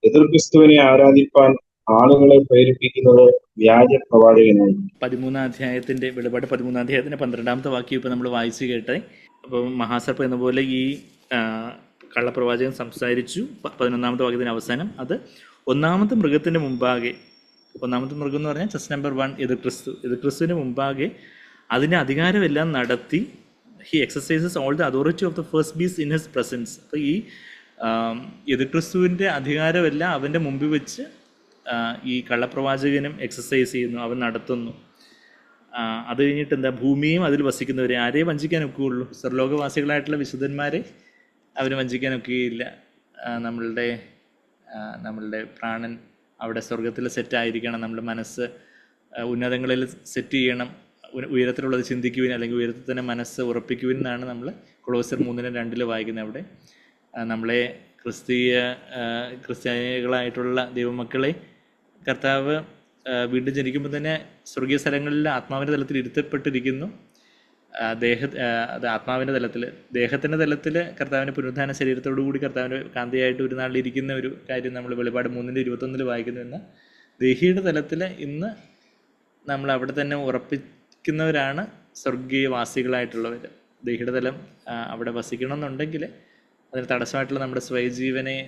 എതിർ ക്രിസ്തുവിനെ ആരാധിപ്പാൻ ആളുകളെ പ്രേരിപ്പിക്കുന്നത് വ്യാജ പ്രവാചകനായി. 13ാം അധ്യായത്തിന്റെ വെളിപാട് 13ാം അധ്യായത്തിന്റെ 12ാമത്തെ വാക്യം ഇപ്പൊ നമ്മൾ വായിച്ചു കേട്ടെ. അപ്പോൾ മഹാസർപ്പം എന്ന പോലെ ഈ കള്ളപ്രവാചകൻ സംസാരിച്ചു. 11ാമത്തെ വാക്യത്തിന്റെ അവസാനം അത് 1ാമത്തെ മൃഗത്തിന്റെ മുമ്പാകെ, 1ാമത്തെ മൃഗം എന്ന് പറഞ്ഞാൽ ചെസ് നമ്പർ 1 എതിർ ക്രിസ്തുവിന് മുമ്പാകെ അതിന്റെ അധികാരമെല്ലാം നടത്തി he exercises all the authority of the first beast in his presence. അപ്പോൾ ഈ എതിർ ക്രിസ്തുവിൻ്റെ അധികാരമെല്ലാം അവൻ്റെ മുമ്പിൽ വെച്ച് ഈ കള്ളപ്രവാചകനും എക്സസൈസ് ചെയ്യുന്നു, അവൻ നടത്തുന്നു. അത് കഴിഞ്ഞിട്ട് എന്താ, ഭൂമിയും അതിൽ വസിക്കുന്നവരെ ആരെയും വഞ്ചിക്കാൻ ഒക്കുകയുള്ളൂ. സർലോകവാസികളായിട്ടുള്ള വിശുദ്ധന്മാരെ അവന് വഞ്ചിക്കാൻ ഒക്കുകയില്ല. നമ്മളുടെ പ്രാണൻ അവിടെ സ്വർഗത്തിൽ സെറ്റായിരിക്കണം, നമ്മുടെ മനസ്സ് ഉന്നതങ്ങളിൽ സെറ്റ് ചെയ്യണം, ഉയരത്തിലുള്ളത് ചിന്തിക്കുവിൻ, അല്ലെങ്കിൽ ഉയരത്തിൽ തന്നെ മനസ്സ് ഉറപ്പിക്കുവിൻ എന്നാണ് നമ്മൾ കൊളോസ്യർ 3:2 വായിക്കുന്നത്. അവിടെ നമ്മളെ ക്രിസ്ത്യാനികളായിട്ടുള്ള ദൈവമക്കളെ കർത്താവ് വീണ്ടും ജനിക്കുമ്പോൾ തന്നെ സ്വർഗീയ സ്ഥലങ്ങളിൽ ആത്മാവിൻ്റെ തലത്തിൽ ഇരുത്തപ്പെട്ടിരിക്കുന്നു. അത് ആത്മാവിൻ്റെ തലത്തിൽ, ദേഹത്തിൻ്റെ തലത്തിൽ കർത്താവിൻ്റെ പുനരുദ്ധാന ശരീരത്തോടു കൂടി കർത്താവിൻ്റെ കാന്തിയായിട്ട് ഒരു നാളിലിരിക്കുന്ന ഒരു കാര്യം നമ്മൾ വെളിപാട് 3:21 വായിക്കുന്നു. എന്നാൽ ദേഹിയുടെ തലത്തിൽ ഇന്ന് നമ്മൾ അവിടെ തന്നെ ഉറപ്പിക്കുന്നവരാണ് സ്വർഗീയവാസികളായിട്ടുള്ളവർ. ദേഹിയുടെ തലം അവിടെ വസിക്കണമെന്നുണ്ടെങ്കിൽ അതിന് തടസ്സമായിട്ടുള്ള നമ്മുടെ സ്വയജീവനെ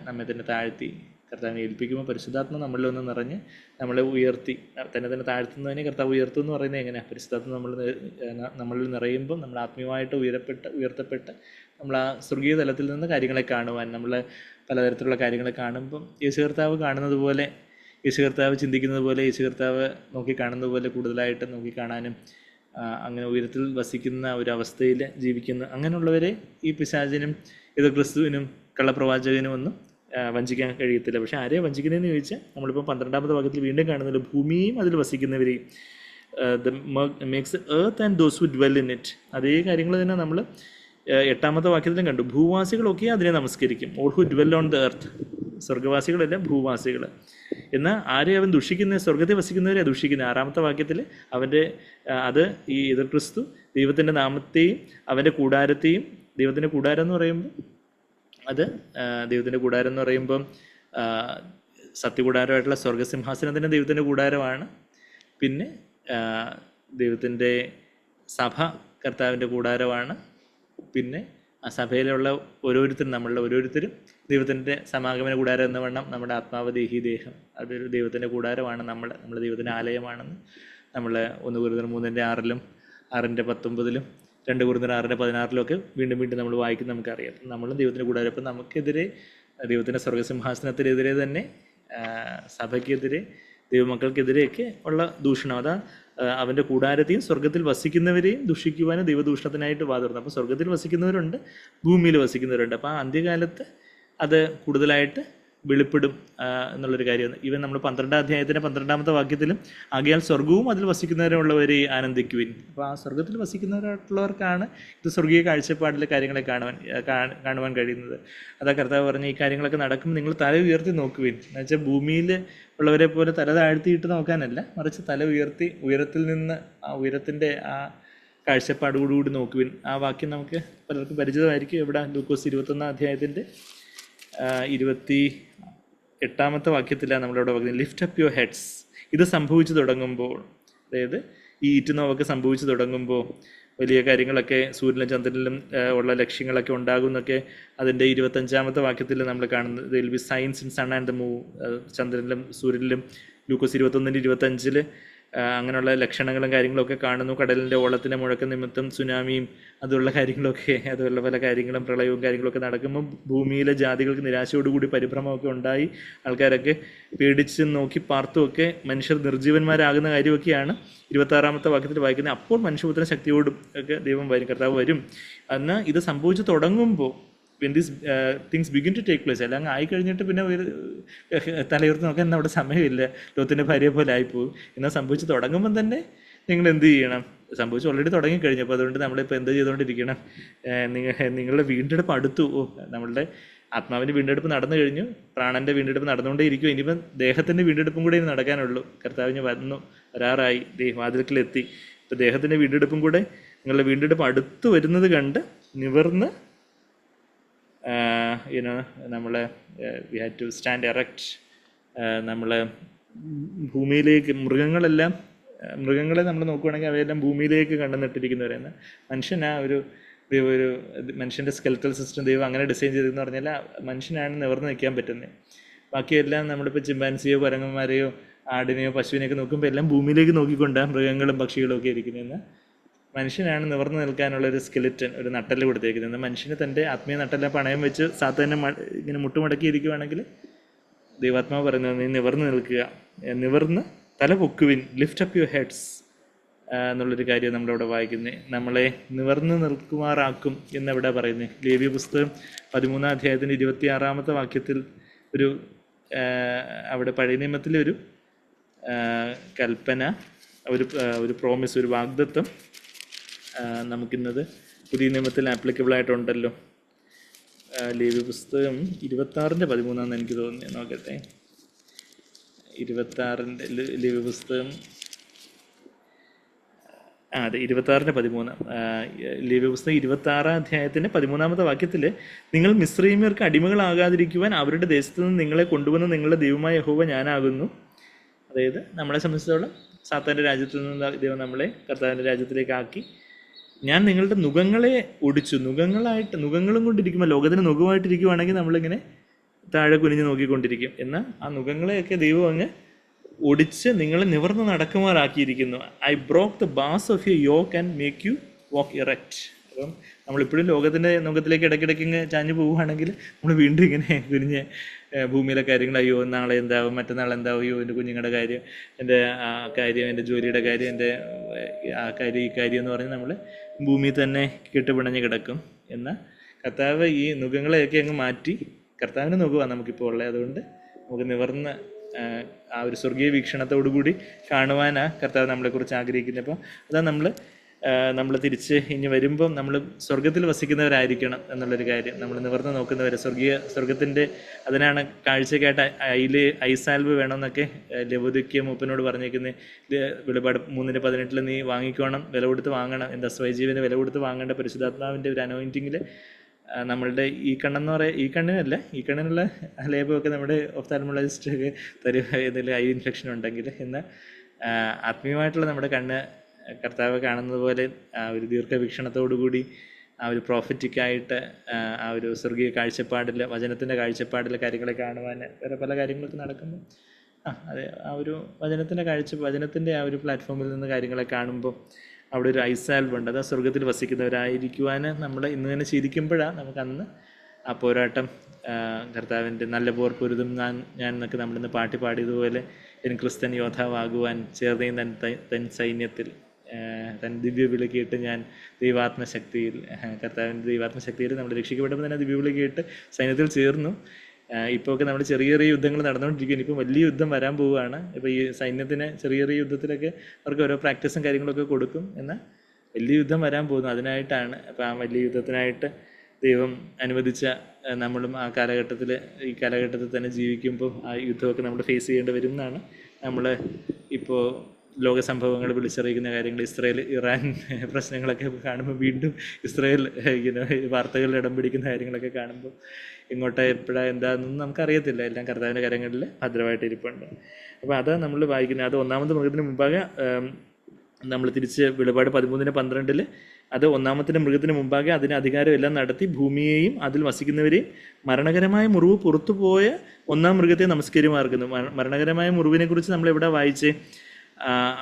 നമ്മെ തന്നെ താഴ്ത്തി കർത്താവിനെ ഏൽപ്പിക്കുമ്പോൾ പരിശുദ്ധാത്മ നമ്മളിലൊന്ന് നിറഞ്ഞ് നമ്മളെ ഉയർത്തി, തന്നെ താഴ്ത്തുന്നതിനെ കർത്താവ് ഉയർത്തും എന്ന് പറയുന്നത് എങ്ങനെയാണ്? പരിശുദ്ധാത്മ നമ്മളിൽ നിറയുമ്പം നമ്മൾ ആത്മീയമായിട്ട് ഉയർത്തപ്പെട്ട് നമ്മൾ ആ സ്വർഗീയ തലത്തിൽ നിന്ന് കാര്യങ്ങളെ കാണുവാൻ, നമ്മൾ പലതരത്തിലുള്ള കാര്യങ്ങളെ കാണുമ്പം യേശു കർത്താവ് കാണുന്നത് പോലെ, യേശു കർത്താവ് ചിന്തിക്കുന്നത് പോലെ, യേശു കർത്താവ് നോക്കിക്കാണുന്നത് പോലെ കൂടുതലായിട്ട് നോക്കിക്കാണാനും അങ്ങനെ ഉയരത്തിൽ വസിക്കുന്ന ഒരവസ്ഥയിൽ ജീവിക്കുന്ന അങ്ങനെയുള്ളവരെ ഈ പിശാചിനും ഇത് ക്രിസ്തുവിനും കള്ളപ്രവാചകനും ഒന്നും വഞ്ചിക്കാൻ കഴിയത്തില്ല. പക്ഷെ ആരെയാണ് വഞ്ചിക്കുന്നതെന്ന് ചോദിച്ചാൽ നമ്മളിപ്പോൾ 12ാമത്തെ ഭാഗത്തിൽ വീണ്ടും കാണുന്നത് ഭൂമിയും അതിൽ വസിക്കുന്നവരെയും, makes earth and those who dwell in it. അതേ കാര്യങ്ങൾ തന്നെ നമ്മൾ 8ാമത്തെ വാക്യത്തിലും കണ്ടു. ഭൂവാസികളൊക്കെ അതിനെ നമസ്കരിക്കും. All who dwell on the earth, സ്വർഗവാസികളല്ല ഭൂവാസികൾ. എന്നാൽ ആരെ അവൻ ദുഷിക്കുന്ന, സ്വർഗത്തിൽ വസിക്കുന്നവരെ ദുഷിക്കുന്നത്. 6-ാമത്തെ വാക്യത്തിൽ അവൻ്റെ അത് ഈ എതിർ ക്രിസ്തു ദൈവത്തിൻ്റെ നാമത്തെയും അവൻ്റെ കൂടാരത്തെയും, ദൈവത്തിൻ്റെ കൂടാരം എന്ന് പറയുമ്പോൾ അത് ദൈവത്തിൻ്റെ കൂടാരം എന്ന് പറയുമ്പം സത്യകൂടാരമായിട്ടുള്ള സ്വർഗസിംഹാസനം തന്നെ ദൈവത്തിൻ്റെ കൂടാരമാണ്. പിന്നെ ദൈവത്തിൻ്റെ സഭ കർത്താവിൻ്റെ കൂടാരമാണ്. പിന്നെ ആ സഭയിലുള്ള ഓരോരുത്തരും, നമ്മളുടെ ഓരോരുത്തരും ദൈവത്തിൻ്റെ സമാഗമന കൂടാരം എന്ന വണ്ണം നമ്മുടെ ആത്മാവ്, ദേഹി, ദേഹം അതൊരു ദൈവത്തിൻ്റെ കൂടാരമാണ്. നമ്മുടെ ദൈവത്തിൻ്റെ ആലയമാണെന്ന് നമ്മൾ 1 കൊരിന്ത്യർ 3:6-ലും 6:19-ലും 2 കൊരിന്ത്യർ 6:16-ലും ഒക്കെ വീണ്ടും വീണ്ടും നമ്മൾ വായിക്കുന്ന നമുക്കറിയാം. അപ്പം നമ്മളും ദൈവത്തിൻ്റെ കൂടാരം. അപ്പം നമുക്കെതിരെ, ദൈവത്തിൻ്റെ സ്വർഗസിംഹാസനത്തിനെതിരെ തന്നെ, സഭയ്ക്കെതിരെ, ദൈവമക്കൾക്കെതിരെയൊക്കെ ഉള്ള ദൂഷണം, അതാ അവൻ്റെ കൂടാരത്തെയും സ്വർഗത്തിൽ വസിക്കുന്നവരെയും ദുഷിക്കുവാനും ദൈവദൂഷണത്തിനായിട്ട് വാതിർന്നു. അപ്പോൾ സ്വർഗത്തിൽ വസിക്കുന്നവരുണ്ട്, ഭൂമിയിൽ വസിക്കുന്നവരുണ്ട്. അപ്പോൾ ആ അന്ത്യകാലത്ത് അത് കൂടുതലായിട്ട് വെളിപ്പെടും എന്നുള്ളൊരു കാര്യമാണ്. ഈവൻ നമ്മൾ 12-ാം അധ്യായത്തിൻ്റെ 12-ാമത്തെ വാക്യത്തിലും ആകയാൽ സ്വർഗവും അതിൽ വസിക്കുന്നവരുള്ളവരെ ആനന്ദിക്കുവിൻ. അപ്പോൾ ആ സ്വർഗത്തിൽ വസിക്കുന്നവരായിട്ടുള്ളവർക്കാണ് ഇത് സ്വർഗീയ കാഴ്ചപ്പാടിലെ കാര്യങ്ങളെ കാണുവാൻ കഴിയുന്നത്. അതാ കർത്താവ് പറഞ്ഞ ഈ കാര്യങ്ങളൊക്കെ നടക്കുമ്പോൾ നിങ്ങൾ തല ഉയർത്തി നോക്കുവിൻ. എന്നുവെച്ചാൽ ഭൂമിയിൽ ഉള്ളവരെ പോലെ തല താഴ്ത്തിയിട്ട് നോക്കാനല്ല, മറിച്ച് തല ഉയർത്തി ഉയരത്തിൽ നിന്ന് ആ ഉയരത്തിൻ്റെ ആ കാഴ്ചപ്പാടോടുകൂടി നോക്കുവിൻ. ആ വാക്യം നമുക്ക് പലർക്കും പരിചിതമായിരിക്കും. ഇവിടെ ലൂക്കോസ് 21-ാം അധ്യായത്തിൻ്റെ 28-ാമത്തെ വാക്യത്തിലാണ് നമ്മളിവിടെ പറയുന്നത്, ലിഫ്റ്റ് അപ്പ് യുവർ ഹെഡ്സ്. ഇത് സംഭവിച്ചു തുടങ്ങുമ്പോൾ, അതായത് ഈ ഈറ്റുനോവൊക്കെ സംഭവിച്ചു തുടങ്ങുമ്പോൾ വലിയ കാര്യങ്ങളൊക്കെ സൂര്യനിലും ചന്ദ്രനിലും ഉള്ള ലക്ഷ്യങ്ങളൊക്കെ ഉണ്ടാകും എന്നൊക്കെ അതിൻ്റെ 25-ാമത്തെ വാക്യത്തിൽ നമ്മൾ കാണുന്നത്. There'll be signs in sun and the moon. ചന്ദ്രനിലും സൂര്യനിലും ലൂക്കോസ് 21-25 അങ്ങനെയുള്ള ലക്ഷണങ്ങളും കാര്യങ്ങളൊക്കെ കാണുന്നു. കടലിൻ്റെ ഓളത്തിൻ്റെ മുഴക്കം നിമിത്തം സുനാമിയും അതുള്ള കാര്യങ്ങളൊക്കെ, അതുള്ള പല കാര്യങ്ങളും പ്രളയവും കാര്യങ്ങളൊക്കെ നടക്കുമ്പോൾ ഭൂമിയിലെ ജാതികൾക്ക് നിരാശയോടുകൂടി പരിഭ്രമമൊക്കെ ഉണ്ടായി ആൾക്കാരൊക്കെ പേടിച്ച് നോക്കി പാർത്തുമൊക്കെ മനുഷ്യർ നിർജീവന്മാരാകുന്ന കാര്യമൊക്കെയാണ് 26-ാമത്തെ വാക്യത്തിൽ വായിക്കുന്നത്. അപ്പോൾ മനുഷ്യപുത്രൻ ശക്തിയോടും ഒക്കെ ദൈവം വരും, കർത്താവ് വരും. അന്ന് ഇത് സംഭവിച്ചു തുടങ്ങുമ്പോൾ, when these things begin to take place, എല്ലാം ആയിക്കഴിഞ്ഞിട്ട് പിന്നെ തലയുർത്ത് നോക്കാൻ അവിടെ സമയമില്ല, ലോകത്തിൻ്റെ ഭാര്യയെ പോലെ ആയിപ്പോവും. എന്നാൽ സംഭവിച്ച് തുടങ്ങുമ്പം തന്നെ നിങ്ങൾ എന്ത് ചെയ്യണം? സംഭവിച്ച് ഓൾറെഡി തുടങ്ങിക്കഴിഞ്ഞപ്പോൾ, അതുകൊണ്ട് നമ്മളിപ്പോൾ എന്ത് ചെയ്തുകൊണ്ടിരിക്കണം? നിങ്ങളുടെ വീണ്ടെടുപ്പ് അടുത്തു. നമ്മളുടെ ആത്മാവിൻ്റെ വീണ്ടെടുപ്പ് നടന്നു കഴിഞ്ഞു, പ്രാണൻ്റെ വീണ്ടെടുപ്പ് നടന്നുകൊണ്ടേ ഇരിക്കും. ഇനിയിപ്പം ദേഹത്തിൻ്റെ വീണ്ടെടുപ്പും കൂടെ ഇനി നടക്കാനുള്ളൂ. കർത്താവിന് വരാറായി, വാതിൽക്കലെത്തി. ഇപ്പോൾ ദേഹത്തിൻ്റെ വീണ്ടെടുപ്പും കൂടെ, നിങ്ങളുടെ വീണ്ടെടുപ്പ് അടുത്ത് വരുന്നത് കണ്ട് നിവർന്ന് നമ്മളെ we had to stand erect. നമ്മൾ ഭൂമിയിലേക്ക്, മൃഗങ്ങളെ നമ്മൾ നോക്കുകയാണെങ്കിൽ അവയെല്ലാം ഭൂമിയിലേക്ക് കണ്ടുനട്ടിരിക്കുന്നവരെന്ന്. മനുഷ്യനാ ഒരു മനുഷ്യൻ്റെ സ്കെൽറ്റൽ സിസ്റ്റം ദൈവം അങ്ങനെ ഡിസൈൻ ചെയ്തതെന്ന് പറഞ്ഞാൽ മനുഷ്യനാണ് നിവർന്ന് നിൽക്കാൻ പറ്റുന്നത്. ബാക്കിയെല്ലാം നമ്മളിപ്പോൾ ചിമ്പാൻസിയോ കുരങ്ങന്മാരെയോ ആടിനെയോ പശുവിനെയൊക്കെ നോക്കുമ്പോൾ എല്ലാം ഭൂമിയിലേക്ക് നോക്കിക്കൊണ്ടാണ് മൃഗങ്ങളും പക്ഷികളും ഒക്കെ ഇരിക്കുന്നതെന്ന്. മനുഷ്യനാണ് നിവർന്ന് നിൽക്കാനുള്ള ഒരു സ്കെലിറ്റൻ, ഒരു നട്ടല് കൊടുത്തേക്കുന്നത്. മനുഷ്യന് തൻ്റെ ആത്മീയ നട്ടെല്ലാം പണയം വെച്ച് സാത്താനെ ഇങ്ങനെ മുട്ടുമടക്കിയിരിക്കുകയാണെങ്കിൽ ദൈവാത്മാവ് പറയുന്നത് നീ നിവർന്ന് നിൽക്കുക, നിവർന്ന് തല പൊക്കുവിൻ, ലിഫ്റ്റ് അപ്പ് യുവർ ഹെഡ്സ് എന്നുള്ളൊരു കാര്യം നമ്മളവിടെ വായിക്കുന്നത്. നമ്മളെ നിവർന്ന് നിൽക്കുമാറാക്കും എന്നെവിടെ പറയുന്നത്? ലേവ്യ പുസ്തകം 13-ാം അധ്യായത്തിൻ്റെ 26-ാമത്തെ വാക്യത്തിൽ ഒരു അവിടെ പഴയ നിയമത്തിലെ ഒരു കൽപ്പന, ഒരു പ്രോമിസ്, ഒരു വാഗ്ദത്തം നമുക്കിന്നത് പുതിയ നിയമത്തിൽ ആപ്ലിക്കബിൾ ആയിട്ടുണ്ടല്ലോ. ലേവ്യ പുസ്തകം 26-13 എനിക്ക് തോന്നി, നോക്കട്ടെ. 26 ലേവ്യ പുസ്തകം, അതെ 26-13. ലേവ്യ പുസ്തകം 26-ാം അധ്യായത്തിൻ്റെ 13-ാമത്തെ വാക്യത്തിൽ, നിങ്ങൾ മിസ്രയീമ്യർക്ക് അടിമകളാകാതിരിക്കുവാൻ അവരുടെ ദേശത്തു നിന്ന് നിങ്ങളെ കൊണ്ടുവന്ന് നിങ്ങളുടെ ദൈവമായ യഹോവ ഞാനാകുന്നു. അതായത് നമ്മളെ സംബന്ധിച്ചിടത്തോളം സാത്താൻ്റെ രാജ്യത്തിൽ നിന്ന് ദൈവം നമ്മളെ കർത്താവിൻ്റെ രാജ്യത്തിലേക്ക് ആക്കി. ഞാൻ നിങ്ങളുടെ നുകങ്ങളെ ഒടിച്ചു. നുകങ്ങളും കൊണ്ടിരിക്കുമ്പോൾ, ലോകത്തിന് നുകമായിട്ടിരിക്കുവാണെങ്കിൽ നമ്മളിങ്ങനെ താഴെ കുനിഞ്ഞ് നോക്കിക്കൊണ്ടിരിക്കും. എന്നാൽ ആ നുകങ്ങളെയൊക്കെ ദൈവം അങ്ങ് ഒടിച്ച് നിങ്ങളെ നിവർന്ന് നടക്കുമാറാക്കിയിരിക്കുന്നു. I broke the bars of your yoke and make you walk erect. അപ്പം നമ്മളിപ്പോഴും ലോകത്തിൻ്റെ നുഖത്തിലേക്ക് ഇടയ്ക്കിടയ്ക്ക് ഇങ്ങനെ ചാഞ്ഞു പോവുകയാണെങ്കിൽ നമ്മൾ വീണ്ടും ഇങ്ങനെ കുനിഞ്ഞ് ഭൂമിയിലെ കാര്യങ്ങൾ, അയ്യോ നാളെ എന്താവും, മറ്റന്നാൾ എന്താവും, അയ്യോ എൻ്റെ കുഞ്ഞുങ്ങളുടെ കാര്യം, എൻ്റെ ആ കാര്യം, എൻ്റെ ജോലിയുടെ കാര്യം, എൻ്റെ ആ കാര്യം, ഈ കാര്യം എന്ന് പറഞ്ഞ് നമ്മൾ ഭൂമിയിൽ തന്നെ കെട്ടുപിണഞ്ഞ് കിടക്കും. എന്നാൽ കർത്താവ് ഈ നുഖങ്ങളെയൊക്കെ അങ്ങ് മാറ്റി, കർത്താവിന് നുഖമാണ് നമുക്കിപ്പോൾ ഉള്ളത്. അതുകൊണ്ട് നമുക്ക് നിവർന്ന് ആ ഒരു സ്വർഗീയ വീക്ഷണത്തോടു കൂടി കാണുവാനാണ് കർത്താവ് നമ്മളെക്കുറിച്ച് ആഗ്രഹിക്കുന്നത്. അപ്പോൾ അതാണ് നമ്മൾ നമ്മൾ തിരിച്ച് ഇനി വരുമ്പം നമ്മൾ സ്വർഗത്തിൽ വസിക്കുന്നവരായിരിക്കണം എന്നുള്ളൊരു കാര്യം നമ്മൾ നിവർന്ന് നോക്കുന്നവർ സ്വർഗത്തിൻ്റെ അതിനാണ് കാഴ്ചയ്ക്കായിട്ട് ഐസാൽവ് വേണമെന്നൊക്കെ ലവുദിക്യ മൂപ്പനോട് പറഞ്ഞേക്കുന്നത്. വെളിപാട് 3:18 നീ വാങ്ങിക്കോണം, വില കൊടുത്ത് വാങ്ങണം, എന്താ സ്വൈജീവന് വില കൊടുത്ത് വാങ്ങേണ്ട പരിശുദ്ധാത്മാവിൻ്റെ ഒരു അനോയിൻറ്റിങ്ങിൽ നമ്മളുടെ ഈ കണ്ണിനല്ല, ഈ കണ്ണിനുള്ള ലേപമൊക്കെ നമ്മുടെ ഒഫ്താൽമോളജിസ്റ്റ് ഒക്കെ തരും ഏതെങ്കിലും ഐ ഇൻഫെക്ഷൻ ഉണ്ടെങ്കിൽ. എന്നാൽ ആത്മീയമായിട്ടുള്ള നമ്മുടെ കണ്ണ് കർത്താവ് കാണുന്നത് പോലെ ആ ഒരു ദീർഘവീക്ഷണത്തോടുകൂടി ആ ഒരു പ്രോഫറ്റിക്കായിട്ട് ആ ഒരു സ്വർഗീയ കാഴ്ചപ്പാടിൽ, വചനത്തിൻ്റെ കാഴ്ചപ്പാടിൽ കാര്യങ്ങളെ കാണുവാൻ വേറെ പല കാര്യങ്ങളൊക്കെ നടക്കുമ്പോൾ അതെ ആ ഒരു വചനത്തിൻ്റെ ആ ഒരു പ്ലാറ്റ്ഫോമിൽ നിന്ന് കാര്യങ്ങളെ കാണുമ്പോൾ അവിടെ ഒരു ഐസാൽവുണ്ട്. അത് ആ സ്വർഗത്തിൽ വസിക്കുന്നവരായിരിക്കുവാൻ നമ്മൾ ഇന്ന് തന്നെ ശീലിക്കുമ്പോഴാണ് നമുക്ക് അന്ന് ആ പോരാട്ടം കർത്താവിൻ്റെ നല്ല പോർ പൊരുതും ഞാൻ എന്നൊക്കെ നമ്മളിന്ന് പാടിയതുപോലെ എനിക്ക് ക്രിസ്ത്യൻ യോദ്ധാവാകുവാൻ ചേർന്നയും തൻ സൈന്യത്തിൽ തൻ ദിവ്യ വിളി കേട്ട് ഞാൻ ദൈവാത്മശക്തിയിൽ, കർത്താവിൻ്റെ ദൈവാത്മശക്തിയിൽ നമ്മൾ രക്ഷിക്കപ്പെടുമ്പോൾ തന്നെ ദിവ്യ വിളി കേട്ട് സൈന്യത്തിൽ ചേർന്നു. ഇപ്പോൾ ഒക്കെ നമ്മൾ ചെറിയ ചെറിയ യുദ്ധങ്ങൾ നടന്നുകൊണ്ടിരിക്കുകയാണ്. ഇപ്പോൾ വലിയ യുദ്ധം വരാൻ പോവുകയാണ്. ഇപ്പോൾ ഈ സൈന്യത്തിന് ചെറിയ ചെറിയ യുദ്ധത്തിലൊക്കെ അവർക്ക് ഓരോ പ്രാക്ടീസും കാര്യങ്ങളൊക്കെ കൊടുക്കും. എന്നാൽ വലിയ യുദ്ധം വരാൻ പോകുന്നു. അതിനായിട്ടാണ്. അപ്പോൾ ആ വലിയ യുദ്ധത്തിനായിട്ട് ദൈവം അനുവദിച്ച നമ്മളും ഈ കാലഘട്ടത്തിൽ തന്നെ ജീവിക്കുമ്പോൾ ആ യുദ്ധമൊക്കെ നമ്മൾ ഫേസ് ചെയ്യേണ്ടി വരും എന്നാണ് നമ്മൾ ഇപ്പോൾ ലോക സംഭവങ്ങൾ വിളിച്ചറിയിക്കുന്ന കാര്യങ്ങൾ. ഇസ്രായേൽ ഇറാൻ പ്രശ്നങ്ങളൊക്കെ കാണുമ്പോൾ വീണ്ടും ഇസ്രായേൽ വാർത്തകളിൽ ഇടം പിടിക്കുന്ന കാര്യങ്ങളൊക്കെ കാണുമ്പോൾ ഇങ്ങോട്ട് എപ്പോഴാണ് എന്താണെന്നൊന്നും നമുക്കറിയത്തില്ല. എല്ലാം കർത്താവിൻ്റെ കരങ്ങളിൽ ഭദ്രമായിട്ട് ഇരിപ്പുണ്ട്. അപ്പോൾ അതാണ് നമ്മൾ വായിക്കുന്നത്. അത് ഒന്നാമത്തെ മൃഗത്തിന് മുമ്പാകെ നമ്മൾ തിരിച്ച് വെളിപാട് 13:12 അത് ഒന്നാമത്തെ മൃഗത്തിന് മുമ്പാകെ അതിന് അധികാരം എല്ലാം നടത്തി ഭൂമിയെയും അതിൽ വസിക്കുന്നവരെയും മരണകരമായ മുറിവ് പുറത്തുപോയ ഒന്നാം മൃഗത്തെ നമസ്കരിമാർക്കുന്നു. മരണകരമായ മുറിവിനെ കുറിച്ച് നമ്മൾ എവിടെ വായിച്ചേ?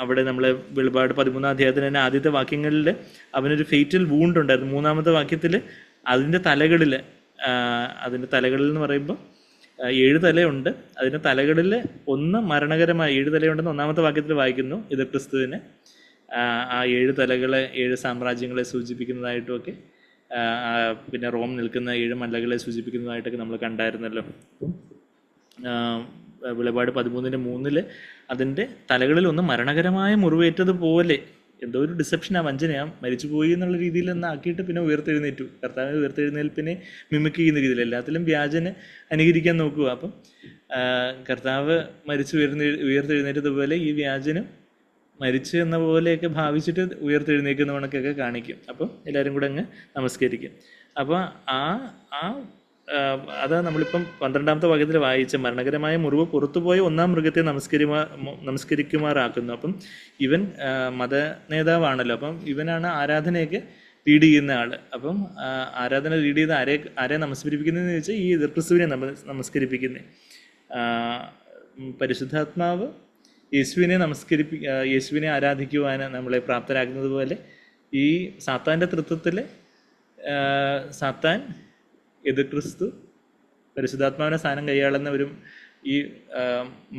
അവിടെ നമ്മൾ വെളിപാട് 13-ാം അധ്യായത്തിന് തന്നെ ആദ്യത്തെ വാക്യങ്ങളിൽ അവനൊരു ഫേറ്റൽ വൂണ്ട് ഉണ്ടായിരുന്നു. 3-ാമത്തെ വാക്യത്തിൽ അതിൻ്റെ തലകളിൽ എന്ന് പറയുമ്പോൾ 7 തലയുണ്ട്. അതിൻ്റെ തലകളിൽ ഒന്ന് മരണകരമായ 7 തലയുണ്ടെന്ന് 1-ാമത്തെ വാക്യത്തിൽ വായിക്കുന്നു. ഇത് ക്രിസ്തുവിനെ ആ 7 തലകളെ 7 സാമ്രാജ്യങ്ങളെ സൂചിപ്പിക്കുന്നതായിട്ടുമൊക്കെ പിന്നെ റോം നിൽക്കുന്ന 7 മലകളെ സൂചിപ്പിക്കുന്നതായിട്ടൊക്കെ നമ്മൾ കണ്ടായിരുന്നല്ലോ. വെളിപാട് 13:3 അതിൻ്റെ തലകളിൽ ഒന്ന് മരണകരമായ മുറിവേറ്റതുപോലെ എന്തോ ഒരു ഡിസെപ്ഷൻ, വഞ്ചനയാണ്, മരിച്ചുപോയി എന്നുള്ള രീതിയിൽ ഒന്ന് ആക്കിയിട്ട് പിന്നെ ഉയർത്തെഴുന്നേറ്റു. കർത്താവിന് ഉയർത്തെഴുന്നേൽപ്പിനെ മിമിക് ചെയ്യുന്ന രീതിയിൽ എല്ലാത്തിലും വ്യാജനെ അനുകരിക്കാൻ നോക്കുക. അപ്പം കർത്താവ് ഉയർത്തെഴുന്നേറ്റതുപോലെ ഈ വ്യാജനും മരിച്ചു എന്ന പോലെയൊക്കെ ഭാവിച്ചിട്ട് ഉയർത്തെഴുന്നേക്കുന്ന കണക്കൊക്കെ കാണിക്കും. അപ്പം എല്ലാവരും കൂടെ അങ്ങ് നമസ്കരിക്കും. അപ്പോൾ അതാ നമ്മളിപ്പം 12-ാമത്തെ വാക്യത്തിൽ വായിച്ച മരണകരമായ മുറിവ് പുറത്തുപോയ ഒന്നാം മൃഗത്തെ നമസ്കരിക്കുമാറാക്കുന്നു. അപ്പം ഇവൻ മത നേതാവാണല്ലോ. അപ്പം ഇവനാണ് ആരാധനയൊക്കെ ലീഡ് ചെയ്യുന്ന ആൾ. അപ്പം ആരാധന ലീഡ് ചെയ്ത് ആരെ നമസ്കരിപ്പിക്കുന്നതെന്ന് ചോദിച്ചാൽ ഈ ക്രിസ്തുവിനെ നമസ്കരിപ്പിക്കുന്നത്. പരിശുദ്ധാത്മാവ് യേശുവിനെ ആരാധിക്കുവാൻ നമ്മളെ പ്രാപ്തരാക്കുന്നത് പോലെ ഈ സാത്താൻ്റെ തൃത്വത്തിൽ സാത്താൻ എതിർ ക്രിസ്തു പരിശുദ്ധാത്മാവിനെ സ്ഥാനം കൈയാളുന്നവരും ഈ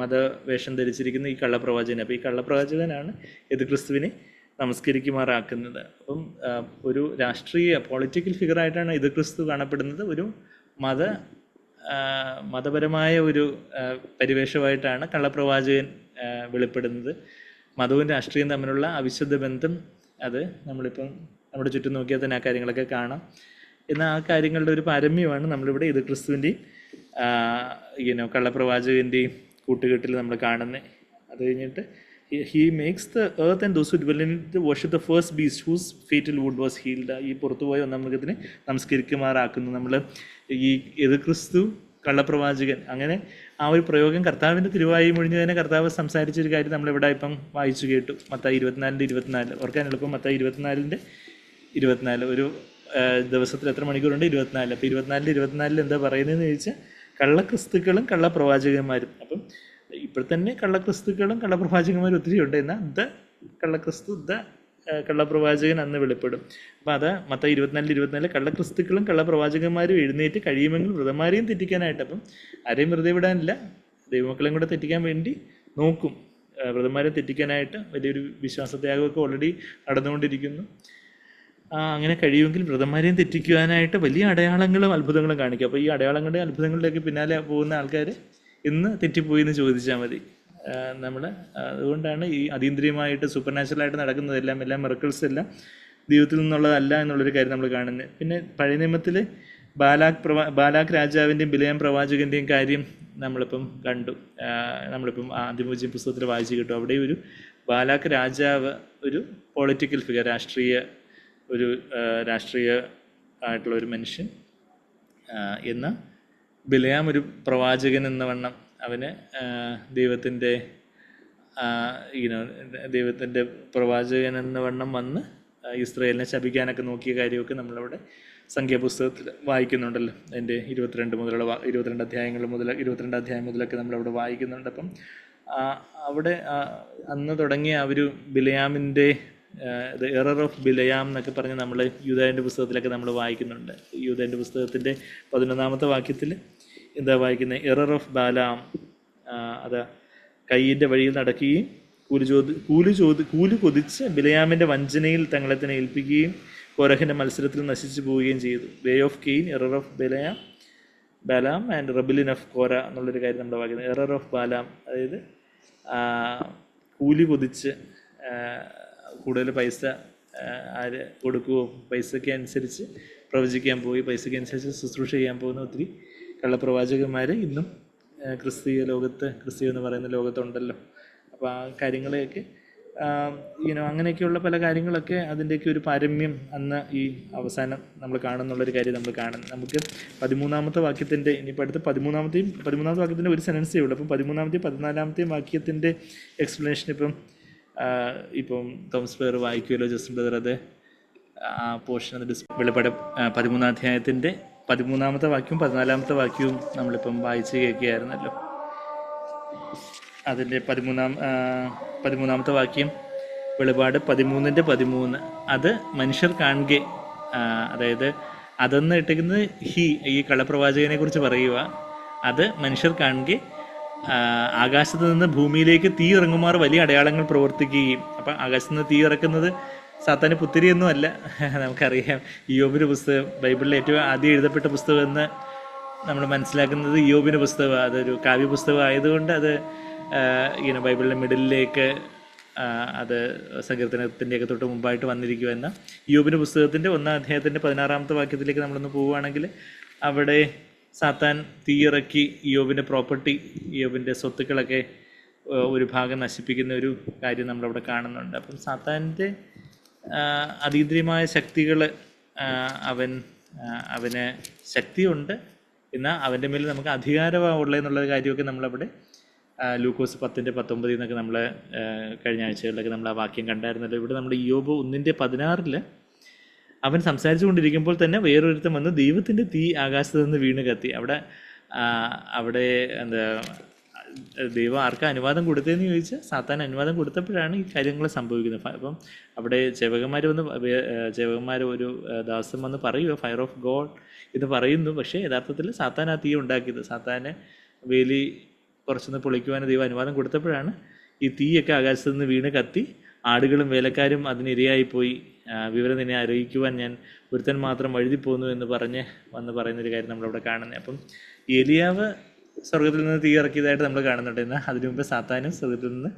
മതവേഷം ധരിച്ചിരിക്കുന്ന ഈ കള്ളപ്രവാചകൻ. അപ്പോൾ ഈ കള്ളപ്രവാചകനാണ് എതിർ ക്രിസ്തുവിനെ നമസ്കരിക്കുമാറാക്കുന്നത്. അപ്പം ഒരു രാഷ്ട്രീയ പൊളിറ്റിക്കൽ ഫിഗറായിട്ടാണ് എതിർ ക്രിസ്തു കാണപ്പെടുന്നത്. ഒരു മതപരമായ ഒരു പരിവേഷമായിട്ടാണ് കള്ളപ്രവാചകൻ വെളിപ്പെടുന്നത്. മതവും രാഷ്ട്രീയവും തമ്മിലുള്ള അവിശുദ്ധ ബന്ധം അത് നമ്മളിപ്പം നമ്മുടെ ചുറ്റും നോക്കിയാൽ തന്നെ ആ കാര്യങ്ങളൊക്കെ കാണാം. എന്നാൽ ആ കാര്യങ്ങളുടെ ഒരു പാരമ്യമാണ് നമ്മളിവിടെ ഇത് ക്രിസ്തുവിൻ്റെയും കള്ളപ്രവാചകൻ്റെയും കൂട്ടുകെട്ടിൽ നമ്മൾ കാണുന്നത്. അത് കഴിഞ്ഞിട്ട് he makes the earth and those who dwell in it worship the first beast whose fatal wound was healed. ഈ പുറത്തുപോയ ഒന്നാം മൃഗത്തിനെ നമസ്കരിക്കുമാറാക്കുന്നു. നമ്മൾ ഈ എതിർ ക്രിസ്തു കള്ളപ്രവാചകൻ അങ്ങനെ ആ ഒരു പ്രയോഗം കർത്താവിൻ്റെ തിരുവായി മൊഴിഞ്ഞ് തന്നെ കർത്താവ് സംസാരിച്ചൊരു കാര്യം നമ്മളിവിടെ ഇപ്പം വായിച്ചു കേട്ടു. മത്തായി 24:24 ഓർക്കാൻ എളുപ്പം. മത്തായി 24:24 ഒരു ദിവസത്തിൽ എത്ര മണിക്കൂറുണ്ട്? 24. അപ്പോൾ 24 എന്താ പറയുന്നതെന്ന് ചോദിച്ചാൽ കള്ളക്രിസ്തുക്കളും കള്ളപ്രവാചകന്മാരും. അപ്പം ഇപ്പോൾ തന്നെ കള്ളക്രിസ്തുക്കളും കള്ളപ്രവാചകന്മാരും ഒത്തിരി ഉണ്ട്. എന്നാൽ കള്ളക്രിസ്തു കള്ളപ്രവാചകൻ അന്ന് വെളിപ്പെടും. അപ്പം അത് മത്തായി 24:24 കള്ളക്രിസ്തുക്കളും കള്ളപ്രവാചകന്മാരും എഴുന്നേറ്റ് കഴിയുമെങ്കിൽ വ്രതന്മാരെയും തെറ്റിക്കാനായിട്ട്. അപ്പം ആരെയും വെറുതെ വിടാനില്ല, ദൈവമക്കളെയും കൂടെ തെറ്റിക്കാൻ വേണ്ടി നോക്കും. വ്രതന്മാരെ തെറ്റിക്കാനായിട്ട് വലിയൊരു വിശ്വാസത്യാഗമൊക്കെ ഓൾറെഡി നടന്നുകൊണ്ടിരിക്കുന്നു. അങ്ങനെ കഴിയുമെങ്കിൽ വ്രതന്മാരെയും തെറ്റിക്കുവാനായിട്ട് വലിയ അടയാളങ്ങളും അത്ഭുതങ്ങളും കാണിക്കും. അപ്പോൾ ഈ അടയാളങ്ങളുടെയും അത്ഭുതങ്ങളുടെയൊക്കെ പിന്നാലെ പോകുന്ന ആൾക്കാർ ഇന്ന് തെറ്റിപ്പോയി എന്ന് ചോദിച്ചാൽ മതി. നമ്മൾ അതുകൊണ്ടാണ് ഈ അതീന്ദ്രിയമായിട്ട് സൂപ്പർ നാച്ചുറലായിട്ട് നടക്കുന്നതെല്ലാം മിറക്കിൾസ് എല്ലാം ദൈവത്തിൽ നിന്നുള്ളതല്ല എന്നുള്ളൊരു കാര്യം നമ്മൾ കാണുന്നത്. പിന്നെ പഴയ നിയമത്തിൽ ബാലാക്ക് രാജാവിൻ്റെയും ബിലയാം പ്രവാചകൻ്റെയും കാര്യം നമ്മളിപ്പം കണ്ടു. നമ്മളിപ്പം ആദിമോചന പുസ്തകത്തിൽ വായിച്ച് കിട്ടും. അവിടെ ഒരു ബാലാക്ക് രാജാവ് ഒരു പൊളിറ്റിക്കൽ ഫിഗർ, രാഷ്ട്രീയ ആയിട്ടുള്ള ഒരു മനുഷ്യൻ. എന്നാൽ ബിലയാം ഒരു പ്രവാചകൻ എന്ന വണ്ണം അവന് ദൈവത്തിൻ്റെ പ്രവാചകൻ എന്ന വണ്ണം വന്ന് ഇസ്രായേലിനെ ശപിക്കാനൊക്കെ നോക്കിയ കാര്യമൊക്കെ നമ്മളവിടെ സംഖ്യാപുസ്തകത്തിൽ വായിക്കുന്നുണ്ടല്ലോ. അതിൻ്റെ 22 അധ്യായം മുതലൊക്കെ നമ്മളവിടെ വായിക്കുന്നുണ്ട്. അപ്പം അവിടെ അന്ന് തുടങ്ങിയ ഒരു ബിലയാമിൻ്റെ ദ എറർ ഓഫ് ബിലയാം എന്നൊക്കെ പറഞ്ഞ് നമ്മൾ യൂദായുടെ പുസ്തകത്തിലൊക്കെ നമ്മൾ വായിക്കുന്നുണ്ട്. യൂദായുടെ പുസ്തകത്തിൻ്റെ 11-ാമത്തെ വാക്യത്തിൽ എന്താ വായിക്കുന്നത്? എറർ ഓഫ് ബാലാം, അതാ കയ്യിൻ്റെ വഴിയിൽ നടക്കുകയും കൂലി കൊതിച്ച് ബിലയാമിൻ്റെ വഞ്ചനയിൽ തങ്ങളെ തന്നെ ഏൽപ്പിക്കുകയും കോരഹിൻ്റെ മത്സരത്തിൽ നശിച്ചു പോവുകയും ചെയ്തു. Way of Cain, error of Balaam and rebellion of Korah എന്നുള്ളൊരു കാര്യം നമ്മൾ വായിക്കുന്നത്. എറർ ഓഫ് ബാലാം, അതായത് കൂലി കൊതിച്ച് കൂടുതൽ പൈസ ആര് കൊടുക്കുമോ പൈസയ്ക്ക് അനുസരിച്ച് പ്രവചിക്കാൻ പോയി, പൈസയ്ക്ക് അനുസരിച്ച് ശുശ്രൂഷ ചെയ്യാൻ പോകുന്ന ഒത്തിരി കള്ളപ്രവാചകന്മാർ ഇന്നും ക്രിസ്തീയ എന്ന് പറയുന്ന ലോകത്തുണ്ടല്ലോ. അപ്പോൾ ആ കാര്യങ്ങളെയൊക്കെ അങ്ങനെയൊക്കെയുള്ള പല കാര്യങ്ങളൊക്കെ അതിൻ്റെയൊക്കെ ഒരു പാരമ്യം അന്ന് ഈ അവസാനം നമ്മൾ കാണുന്നുള്ളൊരു കാര്യം നമുക്ക് 13-ാമത്തെ വാക്യത്തിൻ്റെ ഇനിയിപ്പോൾ അടുത്ത 13-ാമത്തെ വാക്യത്തിൻ്റെ ഒരു സെൻറ്റൻസേ ഉള്ളൂ. അപ്പം 13-ാമത്തെയും 14-ാമത്തെയും വാക്യത്തിൻ്റെ എക്സ്പ്ലനേഷൻ ഇപ്പം തോമസ് പേർ വായിക്കുമല്ലോ ജസ്റ്റ് ബ്രദർ. അത് ആ പോർഷൻ വെളിപ്പാട് 13-ാം അധ്യായത്തിൻ്റെ 13-ാമത്തെ വാക്യവും 14-ാമത്തെ വാക്യവും നമ്മളിപ്പം വായിച്ച് കേൾക്കുകയായിരുന്നല്ലോ. അതിൻ്റെ 13-ാമത്തെ വാക്യം വെളിപാട് 13:13. അത് മനുഷ്യർ കാണുക, അതായത് അതെന്ന് ഇട്ടിരിക്കുന്നത് ഈ കള്ളപ്രവാചകനെ കുറിച്ച് പറയുക. അത് മനുഷ്യർ കാണുക, ആകാശത്ത് നിന്ന് ഭൂമിയിലേക്ക് തീ ഇറങ്ങുമാർ വലിയ അടയാളങ്ങൾ പ്രവർത്തിക്കുകയും. അപ്പം ആകാശത്ത് നിന്ന് തീ ഇറക്കുന്നത് സാത്താന് പുത്തിരിയൊന്നും അല്ല. നമുക്കറിയാം ഇയ്യോബിൻ്റെ പുസ്തകം ബൈബിളിലെ ഏറ്റവും ആദ്യം എഴുതപ്പെട്ട പുസ്തകം എന്ന് നമ്മൾ മനസ്സിലാക്കുന്നത് ഇയ്യോബിൻ്റെ പുസ്തകം. അതൊരു കാവ്യപുസ്തകം ആയതുകൊണ്ട് അത് ബൈബിളിലെ മിഡിലേക്ക് അത് സങ്കീർത്തനത്തിൻ്റെയൊക്കെ തൊട്ട് മുമ്പായിട്ട് വന്നിരിക്കുക. എന്ന ഇയ്യോബിൻ്റെ പുസ്തകത്തിൻ്റെ 1-ാം അധ്യായത്തിൻ്റെ 16-ാമത്തെ വാക്യത്തിലേക്ക് നമ്മളൊന്ന് പോവുകയാണെങ്കിൽ അവിടെ സാത്താൻ തീയിറക്കി ഇയ്യോബിൻ്റെ പ്രോപ്പർട്ടി, ഇയ്യോബിൻ്റെ സ്വത്തുക്കളൊക്കെ ഒരു ഭാഗം നശിപ്പിക്കുന്ന ഒരു കാര്യം നമ്മളവിടെ കാണുന്നുണ്ട്. അപ്പം സാത്താൻ്റെ അതീന്ദ്രിയമായ ശക്തികൾ അവന് ശക്തിയുണ്ട്, എന്നാൽ അവൻ്റെ മേൽ നമുക്ക് അധികാരമാണ് ഉള്ളതെന്നുള്ള കാര്യമൊക്കെ നമ്മളവിടെ ലൂക്കോസ് 10:19 എന്നൊക്കെ നമ്മൾ കഴിഞ്ഞ ആഴ്ചകളിലൊക്കെ നമ്മൾ ആ വാക്യം കണ്ടായിരുന്നല്ലോ. ഇവിടെ നമ്മുടെ ഇയ്യോബ് 1:16 അവൻ സംസാരിച്ചു കൊണ്ടിരിക്കുമ്പോൾ തന്നെ വേറൊരുത്തൻ വന്ന് ദൈവത്തിൻ്റെ തീ ആകാശത്ത് നിന്ന് വീണ് കത്തി. അവിടെ എന്താ ദൈവം ആർക്കാ അനുവാദം കൊടുത്തതെന്ന് ചോദിച്ചാൽ സാത്താൻ അനുവാദം കൊടുത്തപ്പോഴാണ് ഈ കാര്യങ്ങൾ സംഭവിക്കുന്നത്. അപ്പം അവിടെ ചേവകന്മാർ ഒരു ദാസം വന്ന് പറയുക ഫയർ ഓഫ് ഗോഡ് എന്ന് പറയുന്നു. പക്ഷേ യഥാർത്ഥത്തിൽ സാത്താൻ ആ തീ ഉണ്ടാക്കിയത്. സാത്താനെ വേലി കുറച്ചൊന്ന് പൊളിക്കുവാൻ ദൈവം അനുവാദം കൊടുത്തപ്പോഴാണ് ഈ തീയൊക്കെ ആകാശത്ത് നിന്ന് വീണ് കത്തി ആടുകളും വേലക്കാരും അതിനിരയായിപ്പോയി. വിവരം നിന്നെ അറിയിക്കുവാൻ ഞാൻ ഒരുത്തൻ മാത്രം വഴുതിപ്പോന്നു എന്ന് പറയുന്നൊരു കാര്യം നമ്മളവിടെ കാണുന്നത്. അപ്പം ഏലിയാവ് സ്വർഗത്തിൽ നിന്ന് തീ ഇറക്കിയതായിട്ട് നമ്മൾ കാണുന്നുണ്ട്. എന്നാൽ അതിനു മുമ്പ് സാത്താനും സ്വർഗത്തിൽ നിന്ന്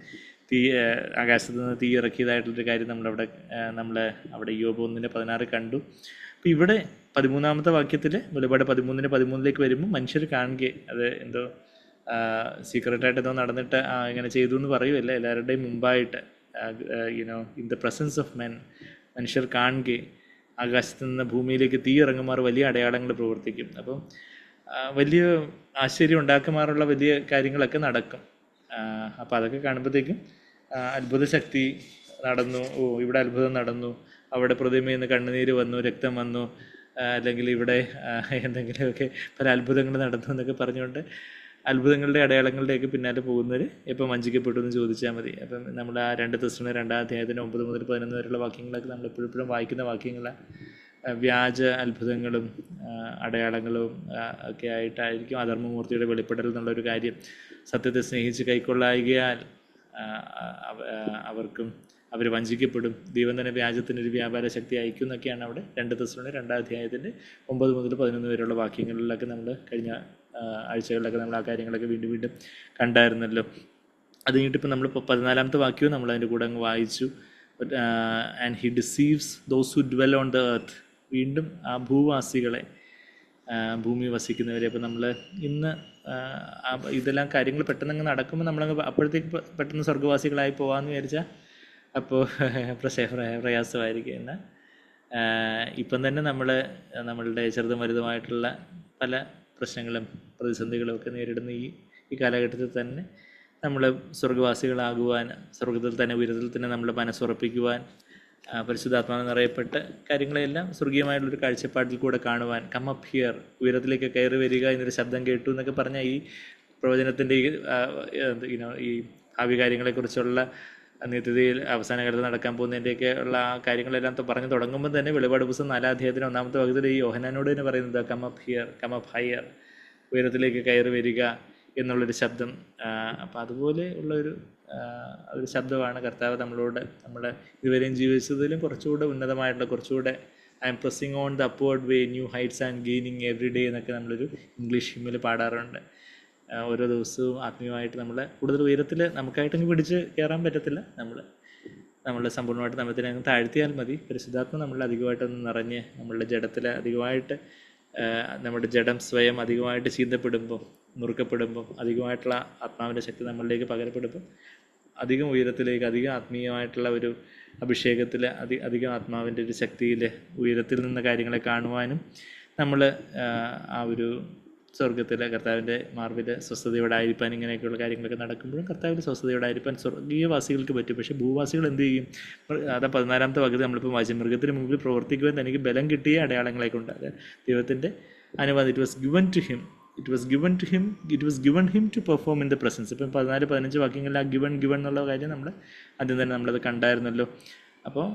ആകാശത്ത് നിന്ന് തീ ഇറക്കിയതായിട്ടുള്ളൊരു കാര്യം നമ്മൾ അവിടെ ഇയ്യോബ് 1:16 കണ്ടു. അപ്പോൾ ഇവിടെ 13-ാമത്തെ വാക്യത്തിൽ വെളിപാട് 13:13 വരുമ്പോൾ മനുഷ്യർ കാണുക, അത് എന്തോ സീക്രട്ടായിട്ട് എന്തോ നടന്നിട്ട് ഇങ്ങനെ ചെയ്തു എന്ന് പറയുമല്ല, എല്ലാവരുടെയും മുമ്പായിട്ട് in the presence of men മനുഷ്യർ കാണുക, ആകാശത്ത് നിന്ന് ഭൂമിയിലേക്ക് തീ ഇറങ്ങുമാർ വലിയ അടയാളങ്ങൾ പ്രവർത്തിക്കും. അപ്പം വലിയ ആശ്ചര്യം ഉണ്ടാക്കുമാറുള്ള വലിയ കാര്യങ്ങളൊക്കെ നടക്കും. അപ്പോൾ അതൊക്കെ കാണുമ്പോഴത്തേക്കും അത്ഭുത ശക്തി നടന്നു, ഇവിടെ അത്ഭുതം നടന്നു, അവിടെ പ്രതിമയിൽ നിന്ന് കണ്ണുനീര് വന്നു, രക്തം വന്നു, അല്ലെങ്കിൽ ഇവിടെ എന്തെങ്കിലുമൊക്കെ പല അത്ഭുതങ്ങൾ നടന്നു എന്നൊക്കെ പറഞ്ഞുകൊണ്ട് അത്ഭുതങ്ങളുടെ അടയാളങ്ങളുടെയൊക്കെ പിന്നാലെ പോകുന്നവർ എപ്പം വഞ്ചിക്കപ്പെട്ടു എന്ന് ചോദിച്ചാൽ മതി. അപ്പം നമ്മൾ ആ 2 തെസ്സലോനിക്കർ 2-ാം അധ്യായത്തിന് 9 മുതൽ 11 വരെയുള്ള വാക്യങ്ങളൊക്കെ നമ്മൾ എപ്പോഴും വായിക്കുന്ന വാക്യങ്ങളാണ്. വ്യാജ അത്ഭുതങ്ങളും അടയാളങ്ങളും ഒക്കെ ആയിട്ടായിരിക്കും അധർമ്മമൂർത്തിയുടെ വെളിപ്പെടൽ എന്നുള്ളൊരു കാര്യം. സത്യത്തെ സ്നേഹിച്ച് കൈക്കൊള്ളായികയാൽ അവർ വഞ്ചിക്കപ്പെടും, ദൈവം തന്നെ വ്യാജത്തിനൊരു വ്യാപാര ശക്തി അയക്കും എന്നൊക്കെയാണ് അവിടെ 2 തെസ്സലോനിക്കർ 2-ാം അധ്യായത്തിൻ്റെ 9 മുതൽ 11 വരെയുള്ള വാക്യങ്ങളിലൊക്കെ നമ്മൾ കഴിഞ്ഞ ആഴ്ചകളിലൊക്കെ നമ്മൾ ആ കാര്യങ്ങളൊക്കെ വീണ്ടും കണ്ടായിരുന്നല്ലോ. അത് കഴിഞ്ഞിട്ടിപ്പോൾ നമ്മളിപ്പോൾ 14ാമത്തെ വാക്യവും നമ്മൾ അതിൻ്റെ കൂടെ അങ്ങ് വായിച്ചു. And he ഡിസീവ്സ് those who dwell on the earth. വീണ്ടും ആ ഭൂവാസികളെ, ഭൂമി വസിക്കുന്നവരെ. അപ്പോൾ നമ്മൾ ഇന്ന് ഇതെല്ലാം കാര്യങ്ങൾ പെട്ടെന്ന് നടക്കുമ്പോൾ നമ്മളങ്ങ് അപ്പോഴത്തേക്ക് പെട്ടെന്ന് സ്വർഗ്ഗവാസികളായി പോകാമെന്ന് വിചാരിച്ചാൽ അപ്പോൾ പ്രയാസമായിരിക്കും. എന്നാൽ ഇപ്പം തന്നെ നമ്മളുടെ ചെറുതും വലുതുമായിട്ടുള്ള പല പ്രശ്നങ്ങളും പ്രതിസന്ധികളും ഒക്കെ നേരിടുന്ന ഈ കാലഘട്ടത്തിൽ തന്നെ നമ്മൾ സ്വർഗ്ഗവാസികളാകുവാൻ, സ്വർഗത്തിൽ തന്നെ ഉയരത്തിൽ തന്നെ നമ്മളെ മനസ്സുറപ്പിക്കുവാൻ, പരിശുദ്ധാത്മാവ് നിറയപ്പെട്ട കാര്യങ്ങളെല്ലാം സ്വർഗീയമായിട്ടുള്ളൊരു കാഴ്ചപ്പാടിൽ കൂടെ കാണുവാൻ, കം അപ്പ് ഹിയർ, ഉയരത്തിലേക്ക് കയറി വരിക എന്നൊരു ശബ്ദം കേട്ടു എന്നൊക്കെ പറഞ്ഞാൽ ഈ പ്രവചനത്തിൻ്റെ ഈ ഭാവി കാര്യങ്ങളെക്കുറിച്ചുള്ള നിത്യതയിൽ അവസാന കാലത്ത് നടക്കാൻ പോകുന്നതിൻ്റെയൊക്കെ ഉള്ള ആ കാര്യങ്ങളെല്ലാം പറഞ്ഞു തുടങ്ങുമ്പോൾ തന്നെ വെളിപാട് പുസ്തകം 4-ാം അധ്യായത്തിന് 1-ാമത്തെ ഭാഗത്തിൽ ഈ യോഹന്നാനോട് തന്നെ പറയുന്നത് come up here, come up higher, ഉയരത്തിലേക്ക് കയറി വരിക എന്നുള്ളൊരു ശബ്ദം. അപ്പം അതുപോലെ ഉള്ളൊരു ശബ്ദമാണ് കർത്താവ് നമ്മളോട്, നമ്മുടെ ഇതുവരെയും ജീവിച്ചതിലും കുറച്ചുകൂടെ ഉന്നതമായിട്ടുള്ള, കുറച്ചുകൂടെ I M pressing on the upward way, new heights and gaining every day എന്നൊക്കെ നമ്മളൊരു ഇംഗ്ലീഷ് ഹിമ്മിൽ പാടാറുണ്ട്. ഓരോ ദിവസവും ആത്മീയമായിട്ട് നമ്മൾ കൂടുതൽ ഉയരത്തിൽ നമുക്കായിട്ടങ്ങ് പിടിച്ച് കയറാൻ പറ്റത്തില്ല. നമ്മൾ സമ്പൂർണ്ണമായിട്ട് നമ്മത്തിനെ അങ്ങ് താഴ്ത്തിയാൽ മതി. പരിശുദ്ധാത്മ നമ്മൾ അധികമായിട്ടൊന്ന് നിറഞ്ഞ് നമ്മളുടെ ജഡത്തിൽ അധികമായിട്ട്, നമ്മുടെ ജഡം സ്വയം അധികമായിട്ട് ചീന്തപ്പെടുമ്പോൾ, നുറുക്കപ്പെടുമ്പോൾ, അധികമായിട്ടുള്ള ആത്മാവിൻ്റെ ശക്തി നമ്മളിലേക്ക് പകരപ്പെടുമ്പോൾ അധികം ഉയരത്തിലേക്ക്, അധികം ആത്മീയമായിട്ടുള്ള ഒരു അഭിഷേകത്തിൽ, അധികം ആത്മാവിൻ്റെ ഒരു ശക്തിയിൽ ഉയരത്തിൽ നിന്ന് കാര്യങ്ങളെ കാണുവാനും നമ്മൾ ആ ഒരു സ്വർഗത്തിൽ കർത്താവിൻ്റെ മാർവിൽ സ്വസ്ഥതയോടായിരിക്കാൻ, ഇങ്ങനെയൊക്കെയുള്ള കാര്യങ്ങളൊക്കെ നടക്കുമ്പോഴും കർത്താവിൻ്റെ സ്വസ്ഥതയോടായിരിക്കാൻ സ്വർഗീയവാസികൾക്ക് പറ്റും. പക്ഷേ ഭൂവാസികൾ എന്ത് ചെയ്യും? അതാ 14ാമത്തെ ഭാഗത്ത് നമ്മളിപ്പോൾ വായിച്ചു, മൃഗത്തിന് മുമ്പിൽ പ്രവർത്തിക്കുവാൻ തനിക്ക് ബലം കിട്ടിയ അടയാളങ്ങളെ കൊണ്ട്, അത് ദൈവത്തിൻ്റെ അനുവാദം. It was given to him to perform in the presence. ഇപ്പം 14-15 വാക്യങ്ങളിൽ ആ ഗിവൺ എന്നുള്ള കാര്യം നമ്മൾ ആദ്യം തന്നെ നമ്മളത് കണ്ടായിരുന്നല്ലോ. അപ്പോൾ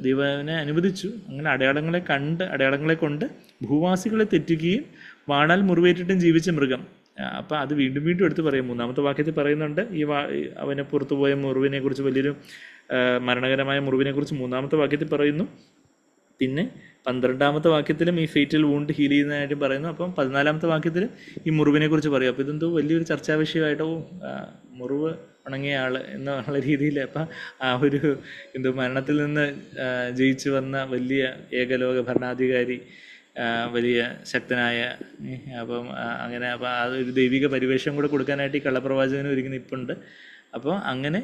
ദൈവനെ അനുവദിച്ചു. അങ്ങനെ അടയാളങ്ങളെ കൊണ്ട് ഭൂവാസികളെ തെറ്റിക്കുകയും വാണാൽ മുറിവേറ്റിട്ടും ജീവിച്ച മൃഗം. അപ്പം അത് വീണ്ടും എടുത്ത് പറയും. 3-ാമത്തെ വാക്യത്തിൽ പറയുന്നുണ്ട് അവനെ പുറത്തുപോയ മുറിവിനെ കുറിച്ച്, വലിയൊരു മരണകരമായ മുറിവിനെ കുറിച്ച് 3-ാമത്തെ വാക്യത്തിൽ പറയുന്നു. പിന്നെ 12-ാമത്തെ വാക്യത്തിലും ഈ ഫേറ്റൽ വൂണ്ട് ഹീൽ ചെയ്യുന്നതായിട്ട് പറയുന്നു. അപ്പം 14-ാമത്തെ വാക്യത്തിൽ ഈ മുറിവിനെ കുറിച്ച് പറയും. അപ്പോൾ ഇതെന്തോ വലിയൊരു ചർച്ചാ വിഷയമായിട്ടോ, മുറിവ് ഉണങ്ങിയ ആൾ എന്നുള്ള രീതിയിൽ, അപ്പം ആ ഒരു മരണത്തിൽ നിന്ന് ജയിച്ചു വന്ന വലിയ ഏകലോക ഭരണാധികാരി, വലിയ ശക്തനായ, അപ്പം അങ്ങനെ, അപ്പം അതൊരു ദൈവിക പരിവേഷം കൂടെ കൊടുക്കാനായിട്ട് ഈ കള്ളപ്രവാചകനും ഒരുങ്ങി നിൽപ്പുണ്ട്. അപ്പോൾ അങ്ങനെ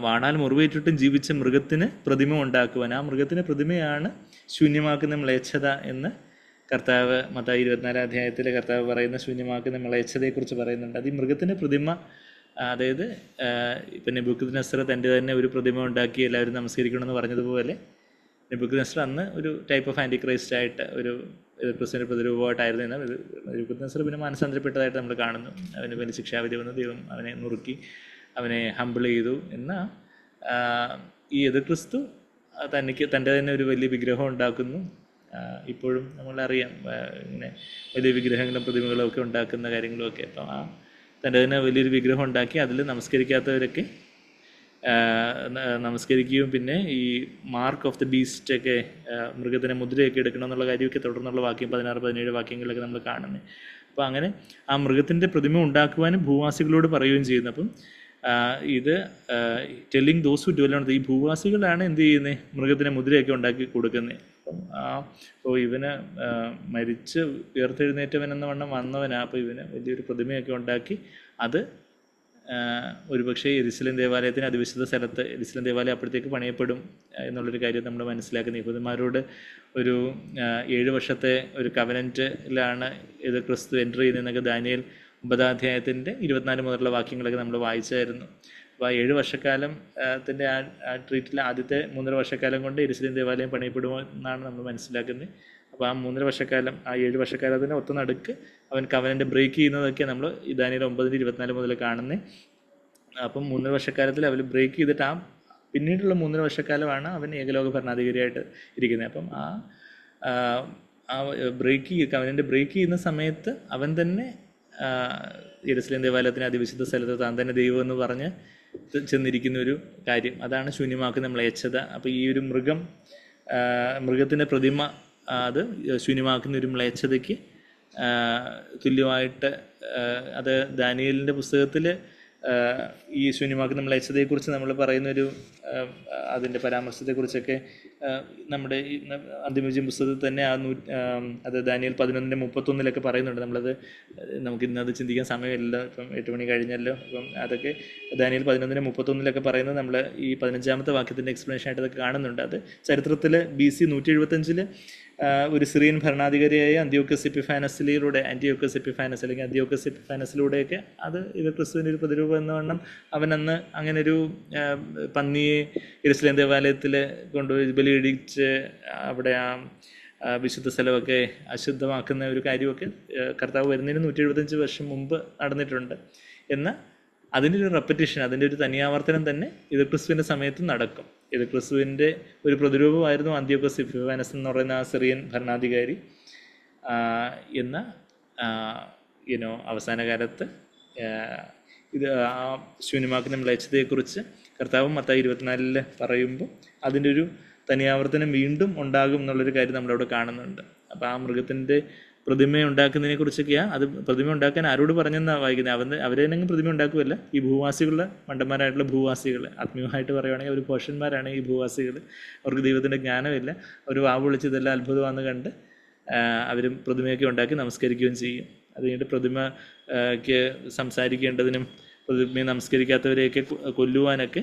വാണാൽ മുറിവേറ്റിട്ടും ജീവിച്ച മൃഗത്തിന് പ്രതിമ ഉണ്ടാക്കുവാൻ, ആ മൃഗത്തിൻ്റെ പ്രതിമയാണ് ശൂന്യമാക്കുന്ന മ്ലേച്ഛത എന്ന് കർത്താവ് മത്തായി 24-ാം അധ്യായത്തിൽ കർത്താവ് പറയുന്ന ശൂന്യമാക്കുന്ന മ്ലേച്ഛതയെക്കുറിച്ച് പറയുന്നുണ്ട്. അത് ഈ മൃഗത്തിൻ്റെ പ്രതിമ, അതായത് ഇപ്പം നെബൂഖദ്നേസർ തൻ്റെ തന്നെ ഒരു പ്രതിമ ഉണ്ടാക്കി എല്ലാവരും നമസ്കരിക്കണമെന്ന് പറഞ്ഞതുപോലെ, നെബൂഖദ്നേസർ അന്ന് ഒരു ടൈപ്പ് ഓഫ് ആൻറ്റി ക്രൈസ്റ്റ് ആയിട്ട്, ഒരു ക്രിസ്തുവിൻ്റെ പ്രതിരൂപമായിട്ടായിരുന്നു. എന്നാൽ നെബൂഖദ്നേസർ പിന്നെ മാനസാന്തരപ്പെട്ടതായിട്ട് നമ്മൾ കാണുന്നു. അവന് വലിയ ശിക്ഷാവിധി വന്ന് ദൈവം അവനെ നുറുക്കി, അവനെ ഹംബിൾ ചെയ്തു. എന്നാൽ ഈ എതിർ ക്രിസ്തു തൻ്റെ തന്നെ ഒരു വലിയ വിഗ്രഹം ഉണ്ടാക്കുന്നു. ഇപ്പോഴും നമ്മളറിയാം, ഇങ്ങനെ വലിയ വിഗ്രഹങ്ങളും പ്രതിമകളും ഒക്കെ ഉണ്ടാക്കുന്ന കാര്യങ്ങളുമൊക്കെ. അപ്പം തൻ്റെ തന്നെ വലിയൊരു വിഗ്രഹം ഉണ്ടാക്കി അതിൽ നമസ്കരിക്കാത്തവരൊക്കെ നമസ്കരിക്കുകയും, പിന്നെ ഈ മാർക്ക് ഓഫ് ദ ബീസ്റ്റൊക്കെ, മൃഗത്തിൻ്റെ മുദ്രയൊക്കെ എടുക്കണം എന്നുള്ള കാര്യമൊക്കെ തുടർന്നുള്ള വാക്യം 16-17 വാക്യങ്ങളിലൊക്കെ നമ്മൾ കാണുന്നത്. അപ്പോൾ അങ്ങനെ ആ മൃഗത്തിൻ്റെ പ്രതിമ ഉണ്ടാക്കുവാനും ഭൂവാസികളോട് പറയുകയും ചെയ്യുന്നു. അപ്പം ഇത് telling those who dwell on the, ഈ ഭൂവാസികളാണ് എന്ത് ചെയ്യുന്നത്? മൃഗത്തിൻ്റെ മുദ്രയൊക്കെ ഉണ്ടാക്കി കൊടുക്കുന്നത്. അപ്പം അപ്പോൾ ഇവന് മരിച്ച് ഉയർത്തെഴുന്നേറ്റവനെന്ന വണ്ണം വന്നവനാ. അപ്പോൾ ഇവന് വലിയൊരു പ്രതിമയൊക്കെ ഉണ്ടാക്കി അത് ഒരുപക്ഷെ യെരുശലേം ദേവാലയത്തിന് അതിവിശുദ്ധ സ്ഥലത്ത്, യെരുശലേം ദേവാലയം അപ്പോഴത്തേക്ക് പണിയപ്പെടും എന്നുള്ളൊരു കാര്യം നമ്മൾ മനസ്സിലാക്കുന്നത്. യഹൂദന്മാരോട് ഒരു 7 വർഷത്തെ ഒരു കവനൻറ്റിലാണ് ഇത് ക്രിസ്തു എൻ്റർ ചെയ്യുന്നതെന്നൊക്കെ ദാനിയേൽ 9-ാം അധ്യായത്തിൻ്റെ 24 മുതലുള്ള വാക്യങ്ങളൊക്കെ നമ്മൾ വായിച്ചായിരുന്നു. അപ്പോൾ ആ 7 വർഷക്കാലത്തിൻ്റെ ആ ട്രീറ്റിൽ ആദ്യത്തെ 3.5 വർഷക്കാലം കൊണ്ട് യെരുശലേം ദേവാലയം പണിയപ്പെടുമെന്നാണ് നമ്മൾ മനസ്സിലാക്കുന്നത്. അപ്പോൾ ആ 3.5 വർഷക്കാലം, ആ 7 വർഷക്കാലത്തിൻ്റെ ഒത്ത നടുക്ക് അവൻ കവനൻ്റ് ബ്രേക്ക് ചെയ്യുന്നതൊക്കെ നമ്മൾ ദാനിയേൽ 9-24 മുതൽ കാണുന്നത്. അപ്പം 3.5 വർഷക്കാലത്തിൽ അവർ ബ്രേക്ക് ചെയ്തിട്ട് ആ പിന്നീടുള്ള 3.5 വർഷക്കാലമാണ് അവൻ ഏകലോക ഭരണാധികാരിയായിട്ട് ഇരിക്കുന്നത്. അപ്പം കവനൻ്റ് ബ്രേക്ക് ചെയ്യുന്ന സമയത്ത് അവൻ തന്നെ യെരുശലേം ദേവാലയത്തിന് അതിവിശുദ്ധ സ്ഥലത്ത് താൻ തന്നെ ദൈവം എന്ന് പറഞ്ഞ് ചെന്നിരിക്കുന്ന ഒരു കാര്യം, അതാണ് ശൂന്യമാക്കുന്ന മ്ലേച്ഛത. അപ്പോൾ ഈ ഒരു മൃഗത്തിൻ്റെ പ്രതിമ, അത് ശൂന്യമാക്കുന്ന ഒരു മ്ലേച്ഛതയ്ക്ക് തുല്യമായിട്ട്, അത് ദാനിയേലിൻ്റെ പുസ്തകത്തിൽ ഈ ശൂന്യമാക്കി നമ്മൾ അയച്ചതേക്കുറിച്ച് നമ്മൾ പറയുന്നൊരു അതിൻ്റെ പരാമർശത്തെക്കുറിച്ചൊക്കെ നമ്മുടെ ഈ അന്തിമവിജയം പുസ്തകത്തിൽ തന്നെ അത് ദാനിയേൽ 11:31 പറയുന്നുണ്ട്. നമുക്ക് ഇന്നത് ചിന്തിക്കാൻ സമയമില്ല, ഇപ്പം 8 മണി കഴിഞ്ഞല്ലോ. അപ്പം അതൊക്കെ ദാനിയേൽ 11:31 പറയുന്നത് നമ്മൾ ഈ 15-ാമത്തെ വാക്യത്തിൻ്റെ എക്സ്പ്ലനേഷൻ ആയിട്ട് അതൊക്കെ കാണുന്നുണ്ട്. അത് ചരിത്രത്തിൽ BC 175 ഒരു സിറിയൻ ഭരണാധികാരിയായ ആന്റിയോക്കസ് എപ്പിഫാനസിലൂടെയൊക്കെ അത് ഇത് ക്രിസ്തുവിൻ്റെ ഒരു പ്രതിരൂപം എന്ന വണ്ണം അവൻ അന്ന് അങ്ങനെ ഒരു പന്നിയെ യെരുശലേം ദേവാലയത്തിൽ കൊണ്ടുപോയി ബലിയിടിച്ച് അവിടെ ആ വിശുദ്ധ സ്ഥലമൊക്കെ അശുദ്ധമാക്കുന്ന ഒരു കാര്യമൊക്കെ കർത്താവ് വരുന്നതിന് 175 വർഷം മുമ്പ് നടന്നിട്ടുണ്ട്. എന്നാൽ അതിൻ്റെ ഒരു റെപ്പറ്റീഷൻ, അതിൻ്റെ ഒരു തനിയാവർത്തനം തന്നെ ഇത് ക്രിസ്തുവിൻ്റെ സമയത്ത് നടക്കും. ഇത് ക്രിസ്തുവിൻ്റെ ഒരു പ്രതിരൂപമായിരുന്നു ആന്റിയോക്കസ് എപ്പിഫാനസ് എന്ന് പറയുന്ന ആ സിറിയൻ ഭരണാധികാരി. എന്ന അവസാന കാലത്ത് ഇത് ആ ശൂന്യമാക്കി നമ്മൾ അയച്ചതേക്കുറിച്ച് കർത്താവ് മത്തായി 24 പറയുമ്പോൾ അതിൻ്റെ ഒരു തനിയാവർത്തനം വീണ്ടും ഉണ്ടാകും എന്നുള്ളൊരു കാര്യം നമ്മളവിടെ കാണുന്നുണ്ട്. അപ്പോൾ ആ മൃഗത്തിൻ്റെ പ്രതിമ ഉണ്ടാക്കുന്നതിനെ കുറിച്ചൊക്കെയാണ്. അത് പ്രതിമ ഉണ്ടാക്കാൻ ആരോട് പറഞ്ഞെന്നാണ് വായിക്കുന്നത്. അവരെ തന്നെ പ്രതിമ ഉണ്ടാക്കുകയല്ല, ഈ ഭൂവാസികളുടെ മണ്ടന്മാരായിട്ടുള്ള ഭൂവാസികൾ, ആത്മീയമായിട്ട് പറയുകയാണെങ്കിൽ അവർ ഭോഷന്മാരാണ് ഈ ഭൂവാസികൾ. അവർക്ക് ദൈവത്തിൻ്റെ ജ്ഞാനമില്ല. അവർ വാ വിളിച്ച് ഇതെല്ലാം അത്ഭുതമാണെന്ന് കണ്ട് അവരും പ്രതിമയൊക്കെ ഉണ്ടാക്കി നമസ്കരിക്കുകയും ചെയ്യും. അത് കഴിഞ്ഞിട്ട് പ്രതിമയ്ക്ക് സംസാരിക്കേണ്ടതിനും പ്രതിമയെ നമസ്കരിക്കാത്തവരെയൊക്കെ കൊല്ലുവാനൊക്കെ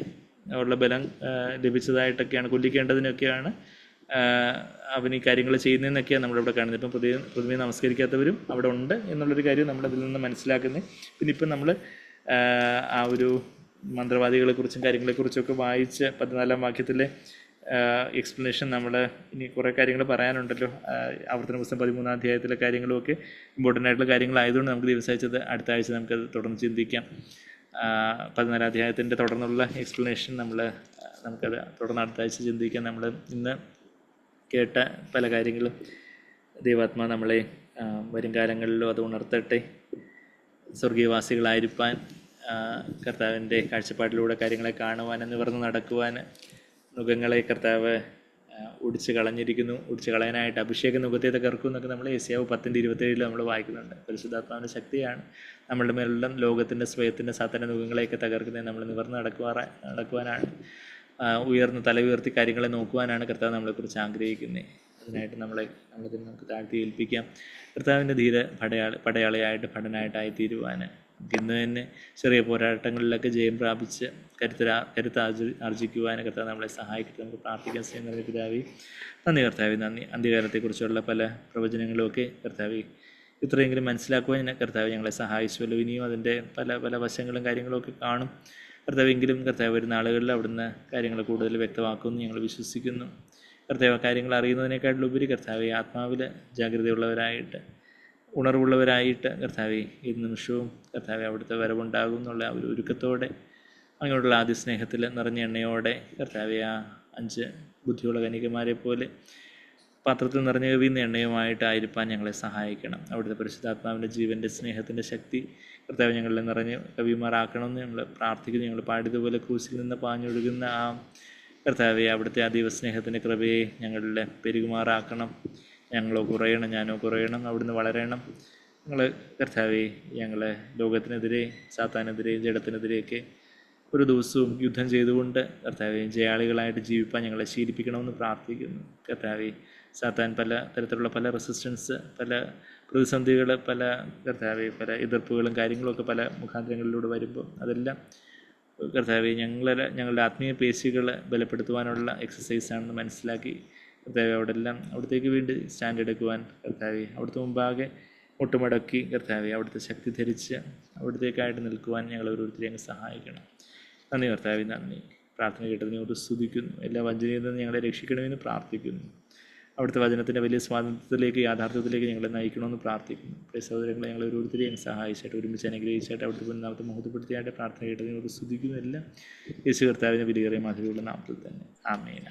ഉള്ള ബലം ലഭിച്ചതായിട്ടൊക്കെയാണ്, കൊല്ലിക്കേണ്ടതിനൊക്കെയാണ് അവൻ ഈ കാര്യങ്ങൾ ചെയ്യുന്നതെന്നൊക്കെയാണ് നമ്മളിവിടെ കാണുന്നത്. ഇപ്പം പ്രതിമയെ നമസ്കരിക്കാത്തവരും അവിടെ ഉണ്ട് എന്നുള്ളൊരു കാര്യം നമ്മളതിൽ നിന്ന് മനസ്സിലാക്കുന്നത്. പിന്നെ ഇപ്പം നമ്മൾ ആ ഒരു മന്ത്രവാദികളെക്കുറിച്ചും കാര്യങ്ങളെക്കുറിച്ചൊക്കെ വായിച്ച് 14-ാം വാക്യത്തിലെ എക്സ്പ്ലനേഷൻ നമ്മൾ ഇനി കുറേ കാര്യങ്ങൾ പറയാനുണ്ടല്ലോ. ആവർത്തന പുസ്തകം 13-ാം അധ്യായത്തിലെ കാര്യങ്ങളുമൊക്കെ ഇമ്പോർട്ടൻ്റ് ആയിട്ടുള്ള കാര്യങ്ങളായതുകൊണ്ട് നമുക്ക് ദിവസമാഴ്ചത് അടുത്ത ആഴ്ച നമുക്കത് തുടർന്ന് ചിന്തിക്കാം. 14-ാം അധ്യായത്തിൻ്റെ തുടർന്നുള്ള എക്സ്പ്ലനേഷൻ നമുക്കത് തുടർന്ന് അടുത്ത ആഴ്ച ചിന്തിക്കാം. നമ്മൾ ഇന്ന് കേട്ട പല കാര്യങ്ങളും ദൈവാത്മാ നമ്മളെ വരും കാലങ്ങളിലും അത് ഉണർത്തട്ടെ. സ്വർഗീയവാസികളായിരിക്കാൻ കർത്താവിൻ്റെ കാഴ്ചപ്പാടിലൂടെ കാര്യങ്ങളെ കാണുവാൻ, നിവർന്ന് നടക്കുവാൻ നുഖങ്ങളെ കർത്താവ് ഒടിച്ച് കളയാനായിട്ട് അഭിഷേക നുഖത്തെ തകർക്കും എന്നൊക്കെ നമ്മൾ യെശയ്യാവ് 10:27 നമ്മൾ വായിക്കുന്നുണ്ട്. പരിശുദ്ധാത്മാവിൻ്റെ ശക്തിയാണ് നമ്മളുടെ മേലുള്ള ലോകത്തിൻ്റെ സ്വയത്തിൻ്റെ സാത്താൻ്റെ നുഖങ്ങളെയൊക്കെ തകർക്കുന്നത്. നമ്മൾ നിവർന്ന് നടക്കുവാനാണ്, ഉയർന്ന് തല ഉയർത്തി കാര്യങ്ങളെ നോക്കുവാനാണ് കർത്താവ് നമ്മളെക്കുറിച്ച് ആഗ്രഹിക്കുന്നത്. അതിനായിട്ട് നമ്മളിതിന് നമുക്ക് താഴ്ത്തി ഏൽപ്പിക്കാം. കർത്താവിൻ്റെ ധീര പടയാളിയായിട്ട് ഭടനായിട്ടായി തീരുവാൻ ഇന്ന് തന്നെ ചെറിയ പോരാട്ടങ്ങളിലൊക്കെ ജയം പ്രാപിച്ച് കരുത്ത് ആർജിക്കുവാൻ കർത്താവ് നമ്മളെ സഹായിക്കട്ടെ. നമുക്ക് പ്രാർത്ഥിക്കാൻ സ്നേഹം പിതാവേ, നന്ദി കർത്താവേ, നന്ദി. അന്ത്യകാലത്തെക്കുറിച്ചുള്ള പല പ്രവചനങ്ങളുമൊക്കെ കർത്താവേ ഇത്രയെങ്കിലും മനസ്സിലാക്കുവാൻ കർത്താവ് ഞങ്ങളെ സഹായിച്ചുവല്ലോ. ഇനിയും അതിൻ്റെ പല പല വശങ്ങളും കാര്യങ്ങളൊക്കെ കാണും കർത്താവെങ്കിലും കർത്താവ് വരുന്ന ആളുകളിൽ അവിടുന്ന് കാര്യങ്ങൾ കൂടുതൽ വ്യക്തമാക്കുമെന്ന് ഞങ്ങൾ വിശ്വസിക്കുന്നു. കർത്താവ് കാര്യങ്ങൾ അറിയുന്നതിനേക്കാട്ടിലുപരി കർത്താവെ ആത്മാവിൽ ജാഗ്രതയുള്ളവരായിട്ട്, ഉണർവുള്ളവരായിട്ട് കർത്താവെ ഈ നിമിഷവും കർത്താവെ അവിടുത്തെ വരവുണ്ടാകും എന്നുള്ള ഒരു ഒരുക്കത്തോടെ അങ്ങോട്ടുള്ള ആദ്യ സ്നേഹത്തിൽ നിറഞ്ഞ എണ്ണയോടെ കർത്താവെ ആ 5 ബുദ്ധിയുള്ള കന്യകമാരെ പോലെ പാത്രത്തിൽ നിറഞ്ഞു കവിയുന്ന എണ്ണയുമായിട്ടായിരിക്കാൻ ഞങ്ങളെ സഹായിക്കണം. അവിടുത്തെ പരിശുദ്ധാത്മാവിൻ്റെ ജീവൻ്റെ സ്നേഹത്തിൻ്റെ ശക്തി കർത്താവ് ഞങ്ങളെ നിറഞ്ഞ് കവിമാറാക്കണമെന്ന് ഞങ്ങൾ പ്രാർത്ഥിക്കുന്നു. ഞങ്ങൾ പാടിയതുപോലെ ക്രൂശിൽ നിന്ന് പാഞ്ഞൊഴുകുന്ന ആ കർത്താവെ അവിടുത്തെ ആ ദൈവസ്നേഹത്തിൻ്റെ കൃപയെ ഞങ്ങളിൽ പെരുകുമാറാക്കണം. ഞങ്ങളോ കുറയണം, ഞാനോ കുറയണം, അവിടുന്ന് വളരണം. ഞങ്ങൾ കർത്താവെ ഞങ്ങളെ ലോകത്തിനെതിരെ, സാത്താനെതിരെ, ജഡത്തിനെതിരെയൊക്കെ ഒരു ദിവസവും യുദ്ധം ചെയ്തുകൊണ്ട് കർത്താവെ ജയാളികളായിട്ട് ജീവിപ്പാൻ ഞങ്ങളെ ശീലിപ്പിക്കണമെന്ന് പ്രാർത്ഥിക്കുന്നു. കർത്താവെ സാത്താൻ പല തരത്തിലുള്ള പല റെസിസ്റ്റൻസ്, പല പ്രതിസന്ധികൾ, പല കർത്താവെ പല എതിർപ്പുകളും കാര്യങ്ങളൊക്കെ പല മുഖാന്തരങ്ങളിലൂടെ വരുമ്പോൾ അതെല്ലാം കർത്താവെ ഞങ്ങളുടെ ആത്മീയ പേശികൾ ബലപ്പെടുത്തുവാനുള്ള എക്സസൈസാണെന്ന് മനസ്സിലാക്കി കർത്താവെ അവിടത്തേക്ക് വേണ്ടി സ്റ്റാൻഡ് എടുക്കുവാൻ കർത്താവെ അവിടുത്തെ മുമ്പാകെ മുട്ടുമടക്കി കർത്താവെ അവിടുത്തെ ശക്തി ധരിച്ച് അവിടത്തേക്കായിട്ട് നിൽക്കുവാൻ ഞങ്ങൾ ഓരോരുത്തരെയും അങ്ങ് സഹായിക്കണം. നന്ദി കർത്താവെ, നന്ദി. പ്രാർത്ഥന കേട്ടതിനോട് സ്തുതിക്കുന്നു. എല്ലാ വഞ്ചനയിൽ നിന്ന് ഞങ്ങളെ രക്ഷിക്കണമെന്ന് പ്രാർത്ഥിക്കുന്നു. അവിടുത്തെ വചനത്തിൻ്റെ വലിയ സ്വാതന്ത്ര്യത്തിലേക്ക്, യാഥാർത്ഥ്യത്തിലേക്ക് ഞങ്ങളെ നയിക്കണമെന്ന് പ്രാർത്ഥിക്കുന്നു. സഹോദരങ്ങളെ ഞങ്ങൾ ഓരോരുത്തരെയും സഹായിച്ചായിട്ട്, ഒരുമിച്ച് അനുഗ്രഹിച്ചായിട്ട് അവിടുത്തെ നാമത്തെ മഹത്വപ്പെടുത്തിയായിട്ട് പ്രാർത്ഥന കേട്ടതിനോട് സ്തുതിക്കുന്നു. എല്ലാം യേശു കർത്താവിൻ്റെ വിലയേറിയ മാധുര്യമുള്ള നാമത്തിൽ തന്നെ. ആമേൻ.